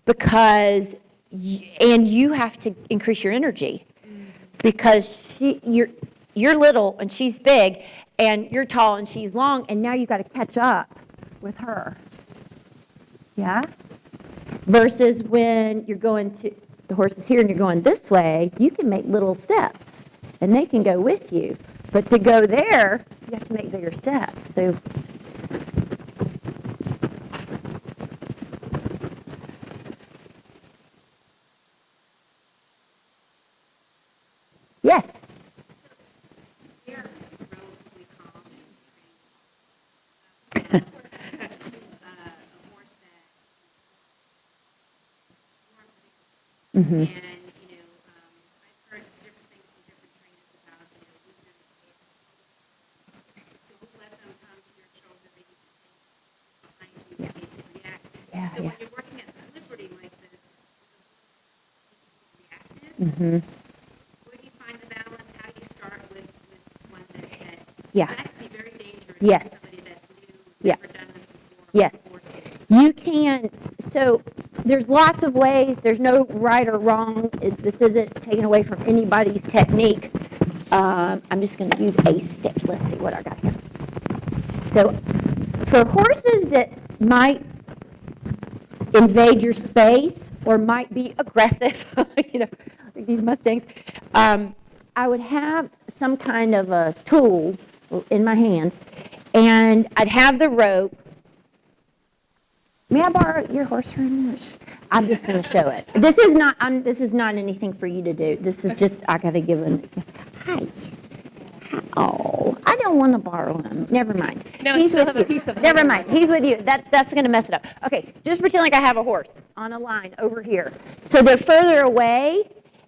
S1: because you have to increase your energy, because you're little and she's big, and you're tall and she's long, and now you've got to catch up with her. Yeah? Versus when you're going to, the horse is here and you're going this way, you can make little steps and they can go with you. But to go there, you have to make bigger steps. So yes.
S2: They're relatively calm and trained. A horse that
S1: Mm-hmm.
S2: and I've heard different things from different trainers about wisdom and faith. Don't let them come to your shoulder; they need to stay behind you in case you react.
S1: Yeah,
S2: So
S1: yeah.
S2: when you're working at liberty like this, reactive.
S1: Mm-hmm.
S2: Where do you find the balance? How do you start with one that
S1: Yeah.
S2: that can be very dangerous
S1: Yes.
S2: for somebody that's new,
S1: Yeah.
S2: never done this before?
S1: Yes.
S2: Horses.
S1: You can, so there's lots of ways. There's no right or wrong. This isn't taken away from anybody's technique. I'm just going to use a stick. Let's see what I got here. So for horses that might invade your space or might be aggressive, like these Mustangs, I would have some kind of a tool in my hand, and I'd have the rope. May I borrow your horse for a minute? I'm just going to show it. This is not anything for you to do. This is just, I got to give him. Hi. Oh, I don't want to borrow him. Never mind.
S6: No,
S1: He's
S6: still
S1: with
S6: have a
S1: you.
S6: piece of
S1: Never
S6: hand.
S1: mind. He's with you. That's going to mess it up. Okay, just pretend like I have a horse on a line over here. So they're further away,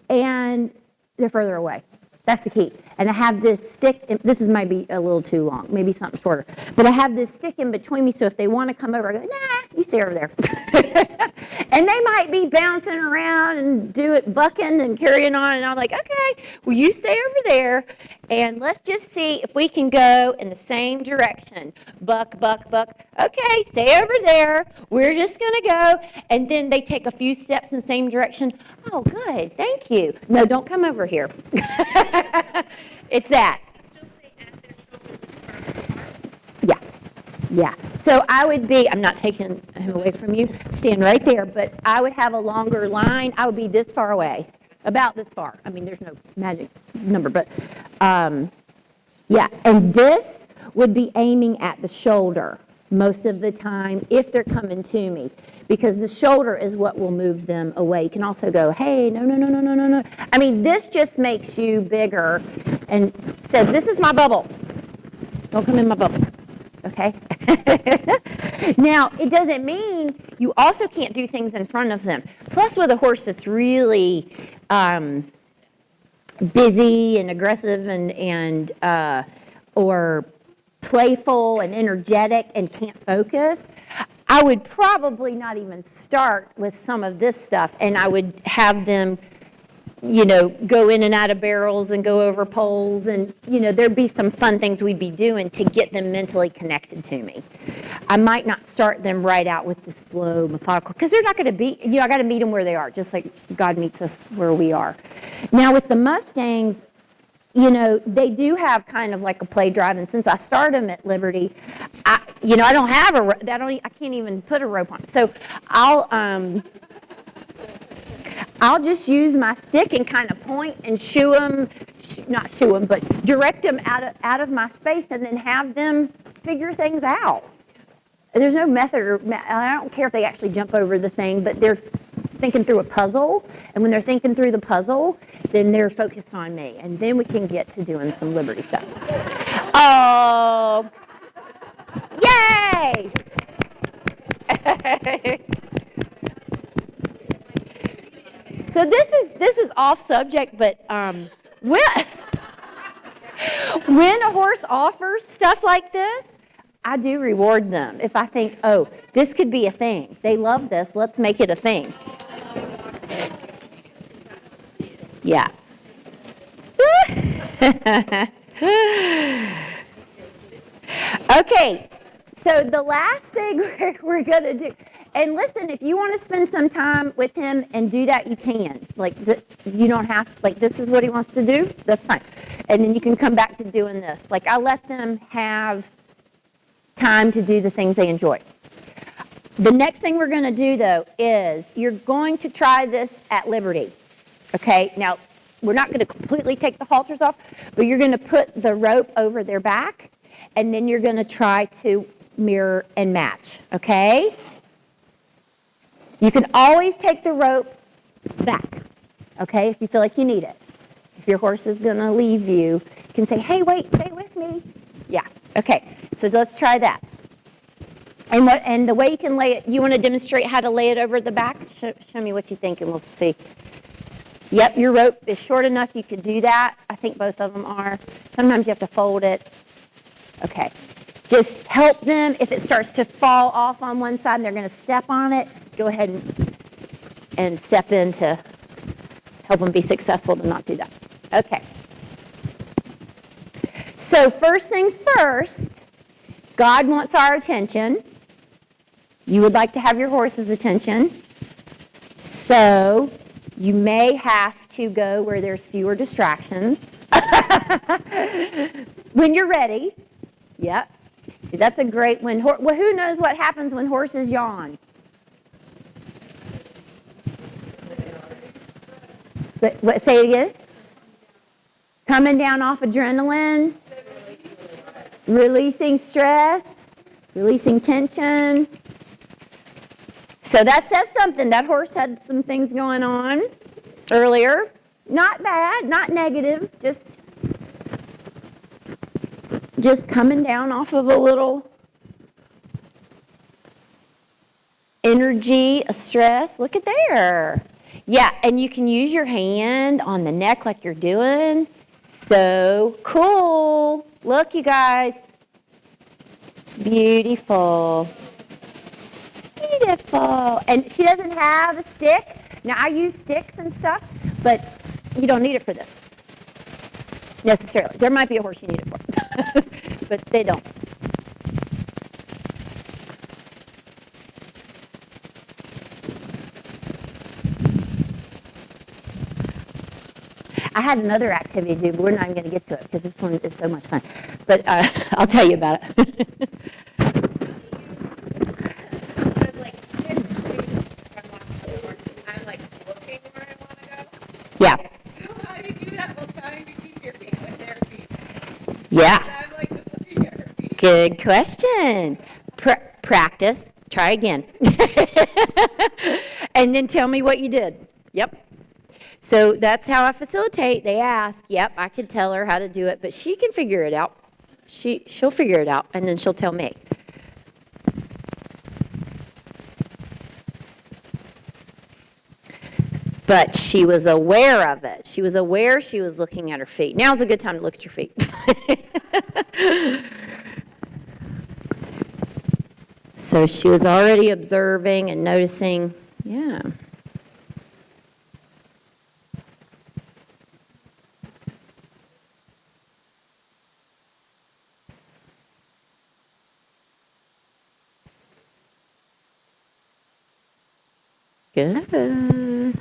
S1: and they're further away. That's the key. and I have this stick, this is maybe a little too long, maybe something shorter, but I have this stick in between me, so if they want to come over, I go, nah, you stay over there. And they might be bouncing around and bucking and carrying on, and I'm like, okay, well, you stay over there, and let's just see if we can go in the same direction. Buck, buck, buck. Okay, stay over there. We're just going to go. And then they take a few steps in the same direction. Oh, good. Thank you. No, don't come over here. It's that.
S2: Still say at their shoulders as far as apart?
S1: Yeah. Yeah. So I would be, I'm not taking him away from you, stand right there, but I would have a longer line. I would be this far away, about this far. I mean, there's no magic number, but yeah. And this would be aiming at the shoulder most of the time if they're coming to me, because the shoulder is what will move them away. You can also go, hey, no, no, no, no, no, no, no. I mean, this just makes you bigger and says, this is my bubble. Don't come in my bubble. Okay? Now, it doesn't mean you also can't do things in front of them. Plus, with a horse that's really busy and aggressive and or playful and energetic and can't focus, I would probably not even start with some of this stuff, and I would have them, go in and out of barrels and go over poles, and, there'd be some fun things we'd be doing to get them mentally connected to me. I might not start them right out with the slow, methodical, because they're not going to be, I got to meet them where they are, just like God meets us where we are. Now, with the Mustangs, they do have kind of like a play drive, and since I start them at Liberty, I don't have I can't even put a rope on. So I'll just use my stick and kind of point and shoo them, not shoo them, but direct them out of my space, and then have them figure things out. There's no method, I don't care if they actually jump over the thing, but they're thinking through a puzzle, and when they're thinking through the puzzle, then they're focused on me, and then we can get to doing some Liberty stuff. Oh, yay! So this is off subject, but when a horse offers stuff like this, I do reward them. If I think, oh, this could be a thing. They love this. Let's make it a thing. Yeah. Okay, so the last thing we're going to do, and listen, if you want to spend some time with him and do that, you can. You don't have, this is what he wants to do, that's fine. And then you can come back to doing this. I let them have time to do the things they enjoy. The next thing we're going to do, though, is you're going to try this at Liberty. Okay, now we're not going to completely take the halters off, but you're going to put the rope over their back, and then you're going to try to mirror and match, okay? You can always take the rope back, okay, if you feel like you need it. If your horse is going to leave you, you can say, hey, wait, stay with me. Yeah, okay, so let's try that. And the way you can lay it, you want to demonstrate how to lay it over the back? Show me what you think, and we'll see. Yep, your rope is short enough you could do that. I think both of them are. Sometimes you have to fold it. Okay. Just help them. If it starts to fall off on one side and they're going to step on it, go ahead and step in to help them be successful to not do that. Okay. So first things first, God wants our attention. You would like to have your horse's attention. So you may have to go where there's fewer distractions. When you're ready. Yep. See, that's a great one. Well, who knows what happens when horses yawn? What? Say it again. Coming down off adrenaline. Releasing stress. Releasing tension. So that says something. That horse had some things going on earlier. Not bad, not negative, just coming down off of a little energy, a stress. Look at there. Yeah, and you can use your hand on the neck like you're doing. So cool. Look, you guys. Beautiful. Beautiful. And she doesn't have a stick. Now, I use sticks and stuff, but you don't need it for this necessarily. There might be a horse you need it for, but they don't. I had another activity to do, but we're not even going to get to it because this one is so much fun. But I'll tell you about it.
S5: I'm like looking where I want to go.
S1: Yeah.
S5: So how do you do that while trying to keep your feet with their feet?
S1: Yeah.
S5: I'm like just looking at her feet.
S1: Good question. Practice. Try again. And then tell me what you did. Yep. So that's how I facilitate. They ask. Yep, I can tell her how to do it, but she can figure it out. She'll figure it out, and then she'll tell me. But she was aware of it. She was aware she was looking at her feet. Now's a good time to look at your feet. So she was already observing and noticing. Yeah. Good.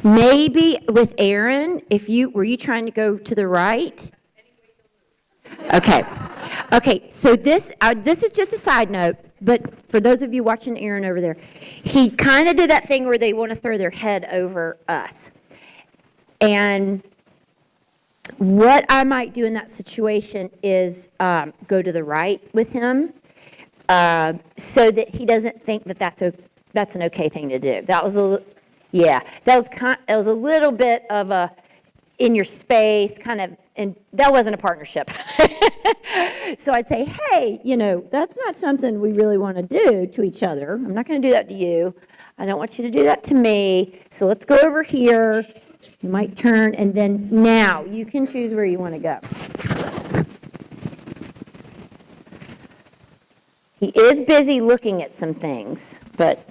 S1: Maybe with Aaron, were you trying to go to the right? Okay. Okay, so this is just a side note, but for those of you watching Aaron over there, he kind of did that thing where they want to throw their head over us. And what I might do in that situation is go to the right with him so that he doesn't think that that's an okay thing to do. That was that was a little bit of a in your space kind of, and that wasn't a partnership. So I'd say, hey, that's not something we really want to do to each other. I'm not going to do that to you. I don't want you to do that to me. So let's go over here. You might turn, and then now you can choose where you want to go. He is busy looking at some things, but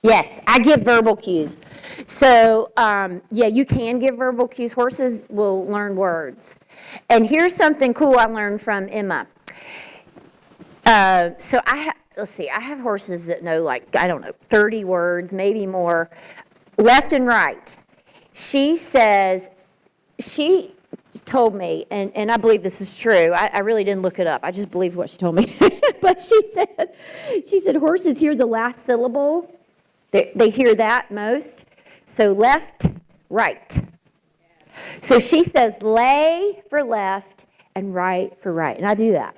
S1: yes, I give verbal cues. So, yeah, you can give verbal cues. Horses will learn words. And here's something cool I learned from Emma. So let's see, I have horses that know 30 words, maybe more, left and right. She told me, and I believe this is true. I really didn't look it up. I just believed what she told me. But she said horses hear the last syllable. They hear that most. So left, right. So she says lay for left and right for right. And I do that.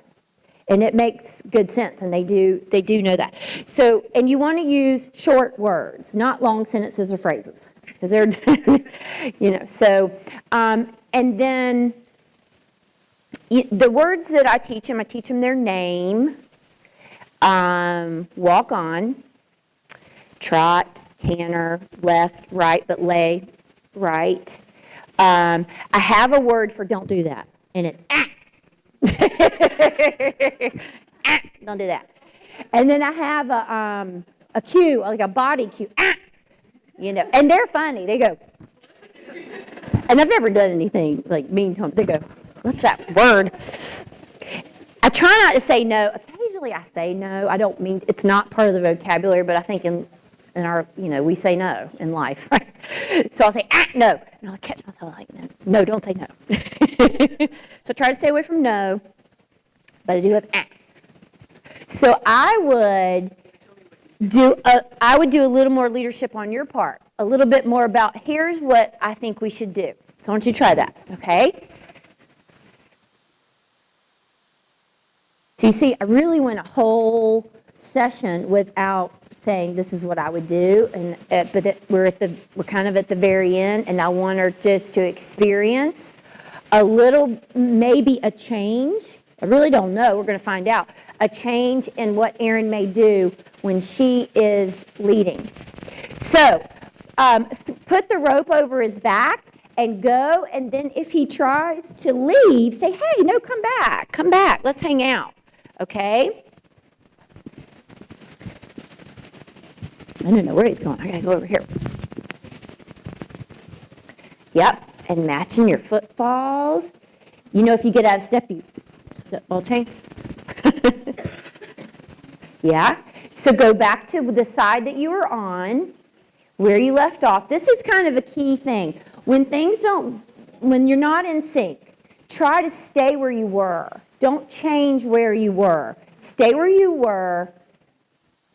S1: And it makes good sense, and they do know that. So, and you want to use short words, not long sentences or phrases, because they're, so, and then the words that I teach them their name, walk on, trot, canter, left, right, but lay, right. I have a word for don't do that, and it's don't do that. And then I have a cue, like a body cue, and they're funny. They go, and I've never done anything like mean to them. They go, what's that word? I try not to say no. Occasionally I say no. I don't mean, it's not part of the vocabulary, but I think in our, we say no in life. So I'll say, no. And I'll catch myself like, no, don't say no. So try to stay away from no, but I do have So I would do a little more leadership on your part, a little bit more about here's what I think we should do. So I want you to try that, okay? So you see, I really went a whole session without saying this is what I would do, and we're kind of at the very end, and I want her just to experience a little, maybe a change. I really don't know. We're going to find out. A change in what Erin may do when she is leading. So put the rope over his back and go, and then if he tries to leave, say, hey, no, come back, let's hang out, okay? I don't know where he's going. I gotta go over here. Yep, and matching your footfalls. You know, if you get out of step, you ball change. Yeah, so go back to the side that you were on, where you left off. This is kind of a key thing. When you're not in sync, try to stay where you were. Don't change where you were. Stay where you were.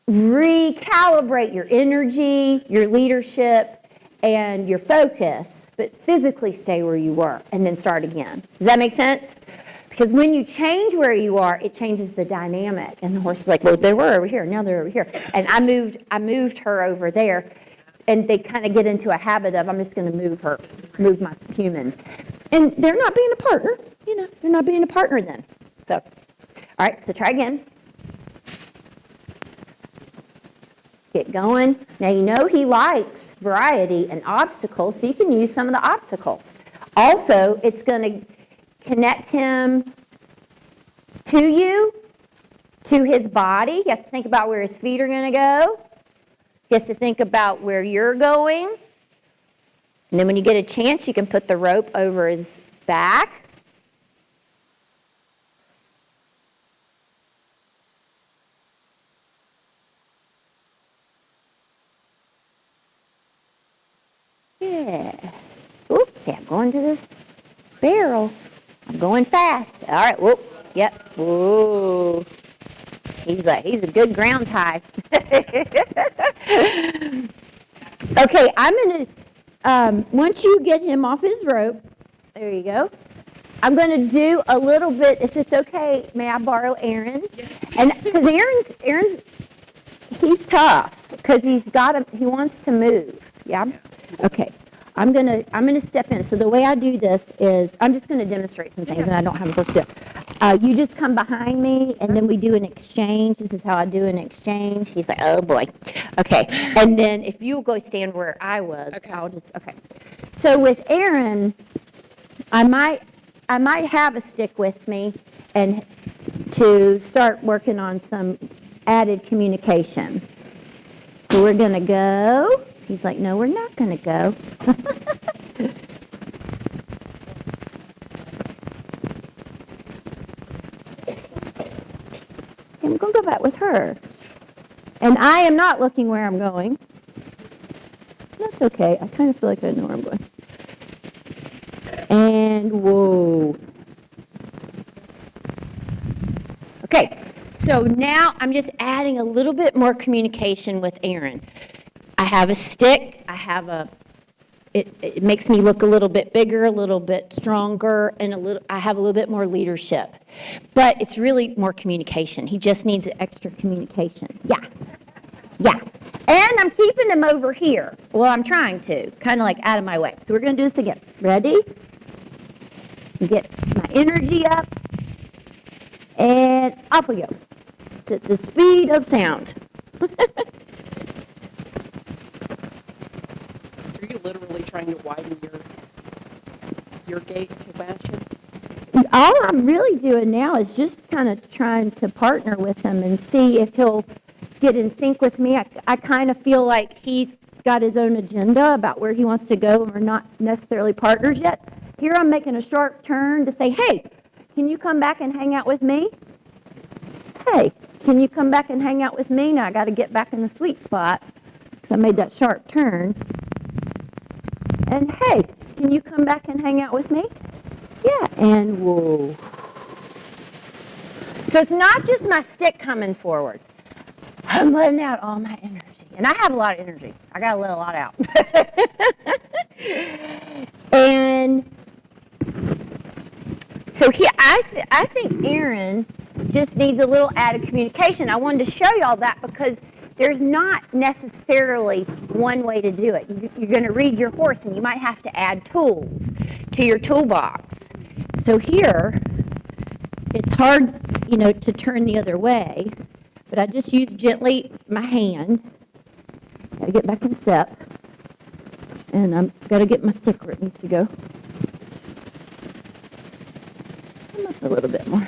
S1: Recalibrate your energy, your leadership, and your focus, but physically stay where you were and then start again. Does that make sense? Because when you change where you are, it changes the dynamic. And the horse is like, well, they were over here, now they're over here. And I moved her over there. And they kind of get into a habit of, I'm just going to move my human. And they're not being a partner, they're not being a partner then. So, all right, so try again. Get going. Now you know he likes variety and obstacles, so you can use some of the obstacles. Also, it's going to connect him to you, to his body. He has to think about where his feet are going to go. He has to think about where you're going. And then when you get a chance, you can put the rope over his back. Yeah. Oops, see, I'm going to this barrel. I'm going fast. All right, whoop, yep, whoa. He's a good ground type. Okay, I'm going to, once you get him off his rope, there you go. I'm going to do a little bit, if it's okay, may I borrow Aaron? Yes. And because Aaron's, he's tough because he wants to move. Yeah? Okay. I'm gonna step in. So the way I do this is I'm just gonna demonstrate some things, and I don't have a horse to do. You just come behind me, and then we do an exchange. This is how I do an exchange. He's like, oh boy, okay. And then if you'll go stand where I was, okay. Okay. So with Aaron, I might have a stick with me, and to start working on some added communication. So we're gonna go. He's like, no, we're not going to go. I'm going to go back with her. And I am not looking where I'm going. That's okay. I kind of feel like I know where I'm going. And whoa. Okay, so now I'm just adding a little bit more communication with Aaron. I have a stick, it makes me look a little bit bigger, a little bit stronger, and I have a little bit more leadership. But it's really more communication. He just needs extra communication. Yeah. And I'm keeping him over here. Well, I'm trying to, kind of like out of my way. So we're going to do this again. Ready? Get my energy up. And off we go. At the speed of sound.
S5: Literally trying to widen your gait to matches?
S1: All I'm really doing now is just kind of trying to partner with him and see if he'll get in sync with me. I kind of feel like he's got his own agenda about where he wants to go, and we're not necessarily partners yet. Here I'm making a sharp turn to say, hey, can you come back and hang out with me? Hey, can you come back and hang out with me? Now I got to get back in the sweet spot. So I made that sharp turn. And hey, can you come back and hang out with me? Yeah, and whoa. So it's not just my stick coming forward. I'm letting out all my energy. And I have a lot of energy. I got to let a lot out. And so I think Aaron just needs a little added communication. I wanted to show y'all that because there's not necessarily one way to do it. You're going to read your horse, and you might have to add tools to your toolbox. So here, it's hard, to turn the other way, but I just use gently my hand. Got to get back in step, and I'm got to get my stick where it needs to go. Come up a little bit more.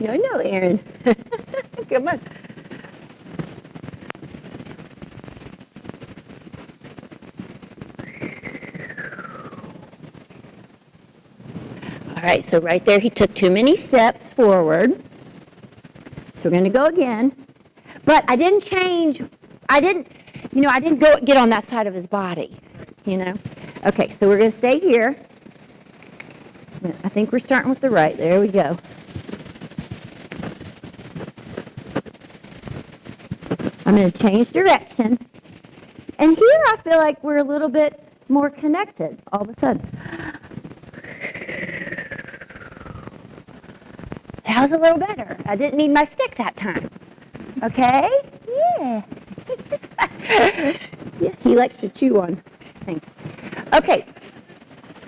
S1: No, Aaron. Come on. All right, so right there he took too many steps forward. So we're going to go again. But I didn't change. I didn't go get on that side of his body, Okay, so we're going to stay here. I think we're starting with the right. There we go. I'm going to change direction. And here I feel like we're a little bit more connected all of a sudden. That was a little better. I didn't need my stick that time. Okay? Yeah. Yeah, he likes to chew on things. Okay.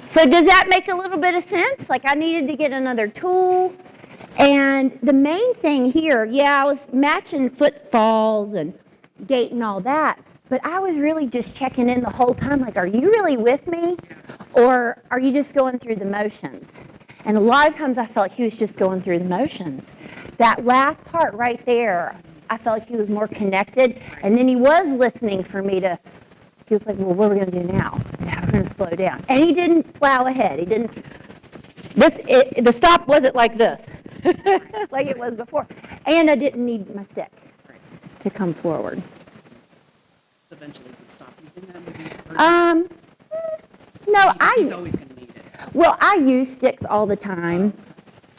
S1: So does that make a little bit of sense? Like I needed to get another tool. And the main thing here, I was matching footfalls and gait and all that. But I was really just checking in the whole time, like, are you really with me? Or are you just going through the motions? And a lot of times I felt like he was just going through the motions. That last part right there, I felt like he was more connected. And then he was listening for me to, he was like, well, what are we going to do now? Now we're going to slow down. And he didn't plow ahead. He didn't, the stop wasn't like this, like it was before. And I didn't need my stick to come forward.
S5: Eventually you can stop using them?
S1: No,
S5: He's always going to need it.
S1: Well, I use sticks all the time,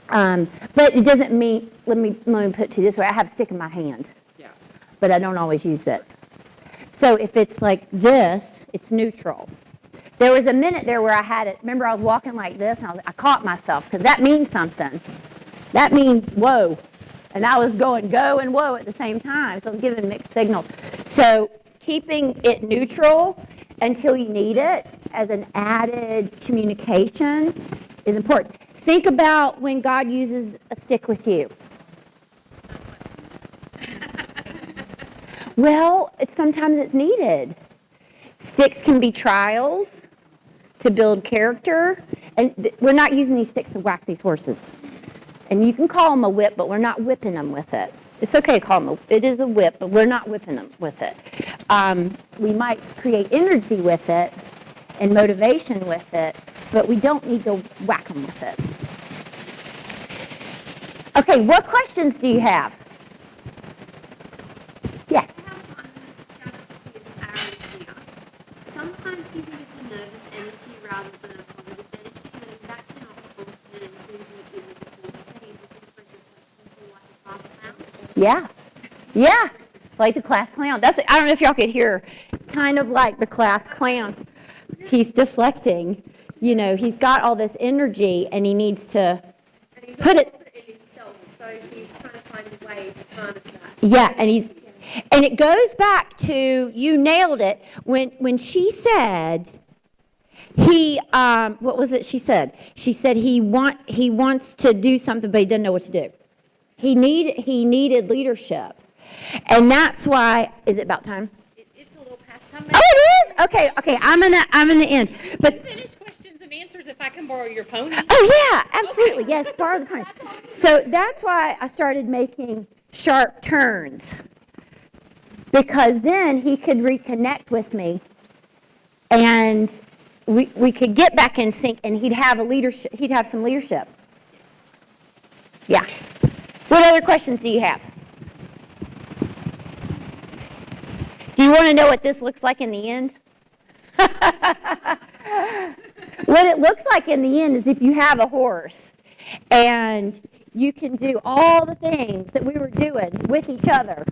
S1: but it doesn't mean, let me put it to you this way, I have a stick in my hand, but I don't always use it. So if it's like this, it's neutral. There was a minute there where I had it, remember I was walking like this, and I caught myself, because that means something. That means whoa. And I was going go and whoa at the same time, so I was giving mixed signals. So keeping it neutral until you need it as an added communication is important. Think about when God uses a stick with you. Well, sometimes it's needed. Sticks can be trials to build character, and we're not using these sticks to whack these horses. And you can call them a whip, but we're not whipping them with it. It's okay to call them it is a whip, but we're not whipping them with it. We might create energy with it and motivation with it, but we don't need to whack them with it. Okay, what questions do you have? Yes.
S2: Sometimes people get a nervous energy rather than a positive energy, but it's actually not confident and movement in the support settings. It looks like a class clown.
S1: Yeah, like the class clown. I don't know if y'all could hear. It's kind of like the class clown. He's deflecting. He's got all this energy, and he needs to put it.
S2: In himself, so he's trying to find a way to harness that.
S1: Yeah, and it goes back to, you nailed it, when she said, what was it she said? She said he wants to do something, but he doesn't know what to do. He needed leadership. And that's why, is it about time?
S2: It's a little past time.
S1: Oh, it is? Okay, I'm gonna end. But
S5: Finish questions and answers if I can borrow your pony.
S1: oh yeah, absolutely. Yes, borrow the pony. So that's why I started making sharp turns. Because then he could reconnect with me, and we could get back in sync, and he'd have some leadership. Yeah. What other questions do you have? Do you want to know what this looks like in the end? What it looks like in the end is if you have a horse and you can do all the things that we were doing with each other.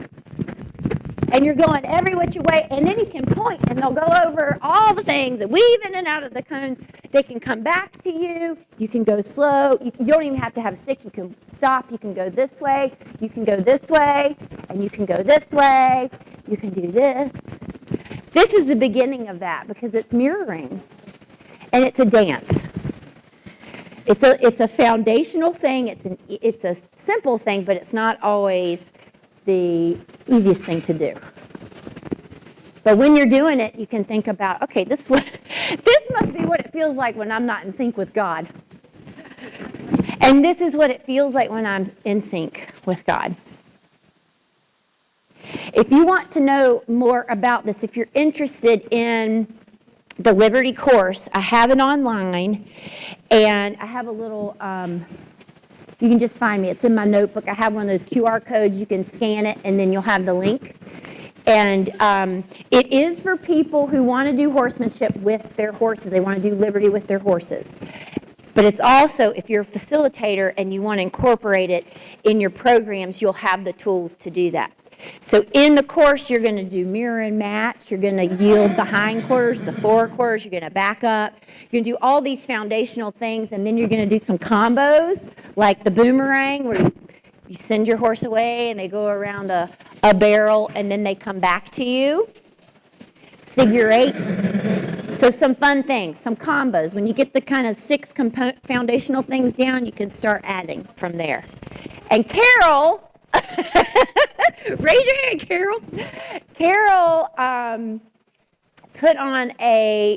S1: And you're going every which way, and then you can point, and they'll go over all the things that weave in and out of the cone. They can come back to you. You can go slow. You don't even have to have a stick. You can stop. You can go this way. You can go this way, and you can go this way. You can do this. This is the beginning of that because it's mirroring, and it's a dance. It's a foundational thing. It's a simple thing, but it's not always the easiest thing to do. But when you're doing it, you can think about, okay, this must be what it feels like when I'm not in sync with God. And this is what it feels like when I'm in sync with God. If you want to know more about this, if you're interested in the Liberty course, I have it online, and I have a little, you can just find me. It's in my notebook. I have one of those QR codes. You can scan it, and then you'll have the link. And it is for people who want to do horsemanship with their horses. They want to do Liberty with their horses. But it's also, if you're a facilitator and you want to incorporate it in your programs, you'll have the tools to do that. So in the course, you're going to do mirror and match. You're going to yield the hindquarters, the forequarters. You're going to back up. You're going to do all these foundational things, and then you're going to do some combos, like the boomerang, where you send your horse away, and they go around a barrel, and then they come back to you. Figure eights. So some fun things, some combos. When you get the kind of 6 foundational things down, you can start adding from there. And Carol... Raise your hand, Carol. Carol put on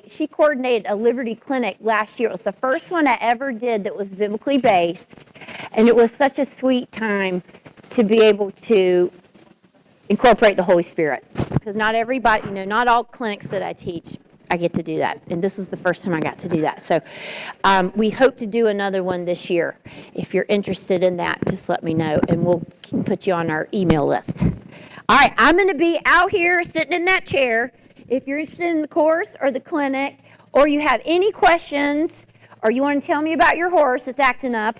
S1: she coordinated a Liberty clinic last year. It was the first one I ever did that was biblically based, and it was such a sweet time to be able to incorporate the Holy Spirit. Because not everybody, not all clinics that I teach, I get to do that. And this was the first time I got to do that. So we hope to do another one this year. If you're interested in that, just let me know, and we'll put you on our email list. All right, I'm going to be out here sitting in that chair. If you're interested in the course or the clinic, or you have any questions, or you want to tell me about your horse that's acting up,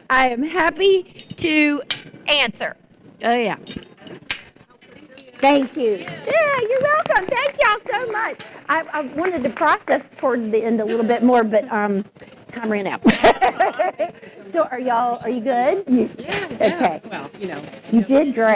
S1: I am happy to answer. Oh, yeah. Thank you. Yeah, you're welcome. Thank y'all so much. I wanted to process toward the end a little bit more, but time ran out. So are you good?
S5: Yeah.
S1: Okay.
S5: Well,
S1: You did great.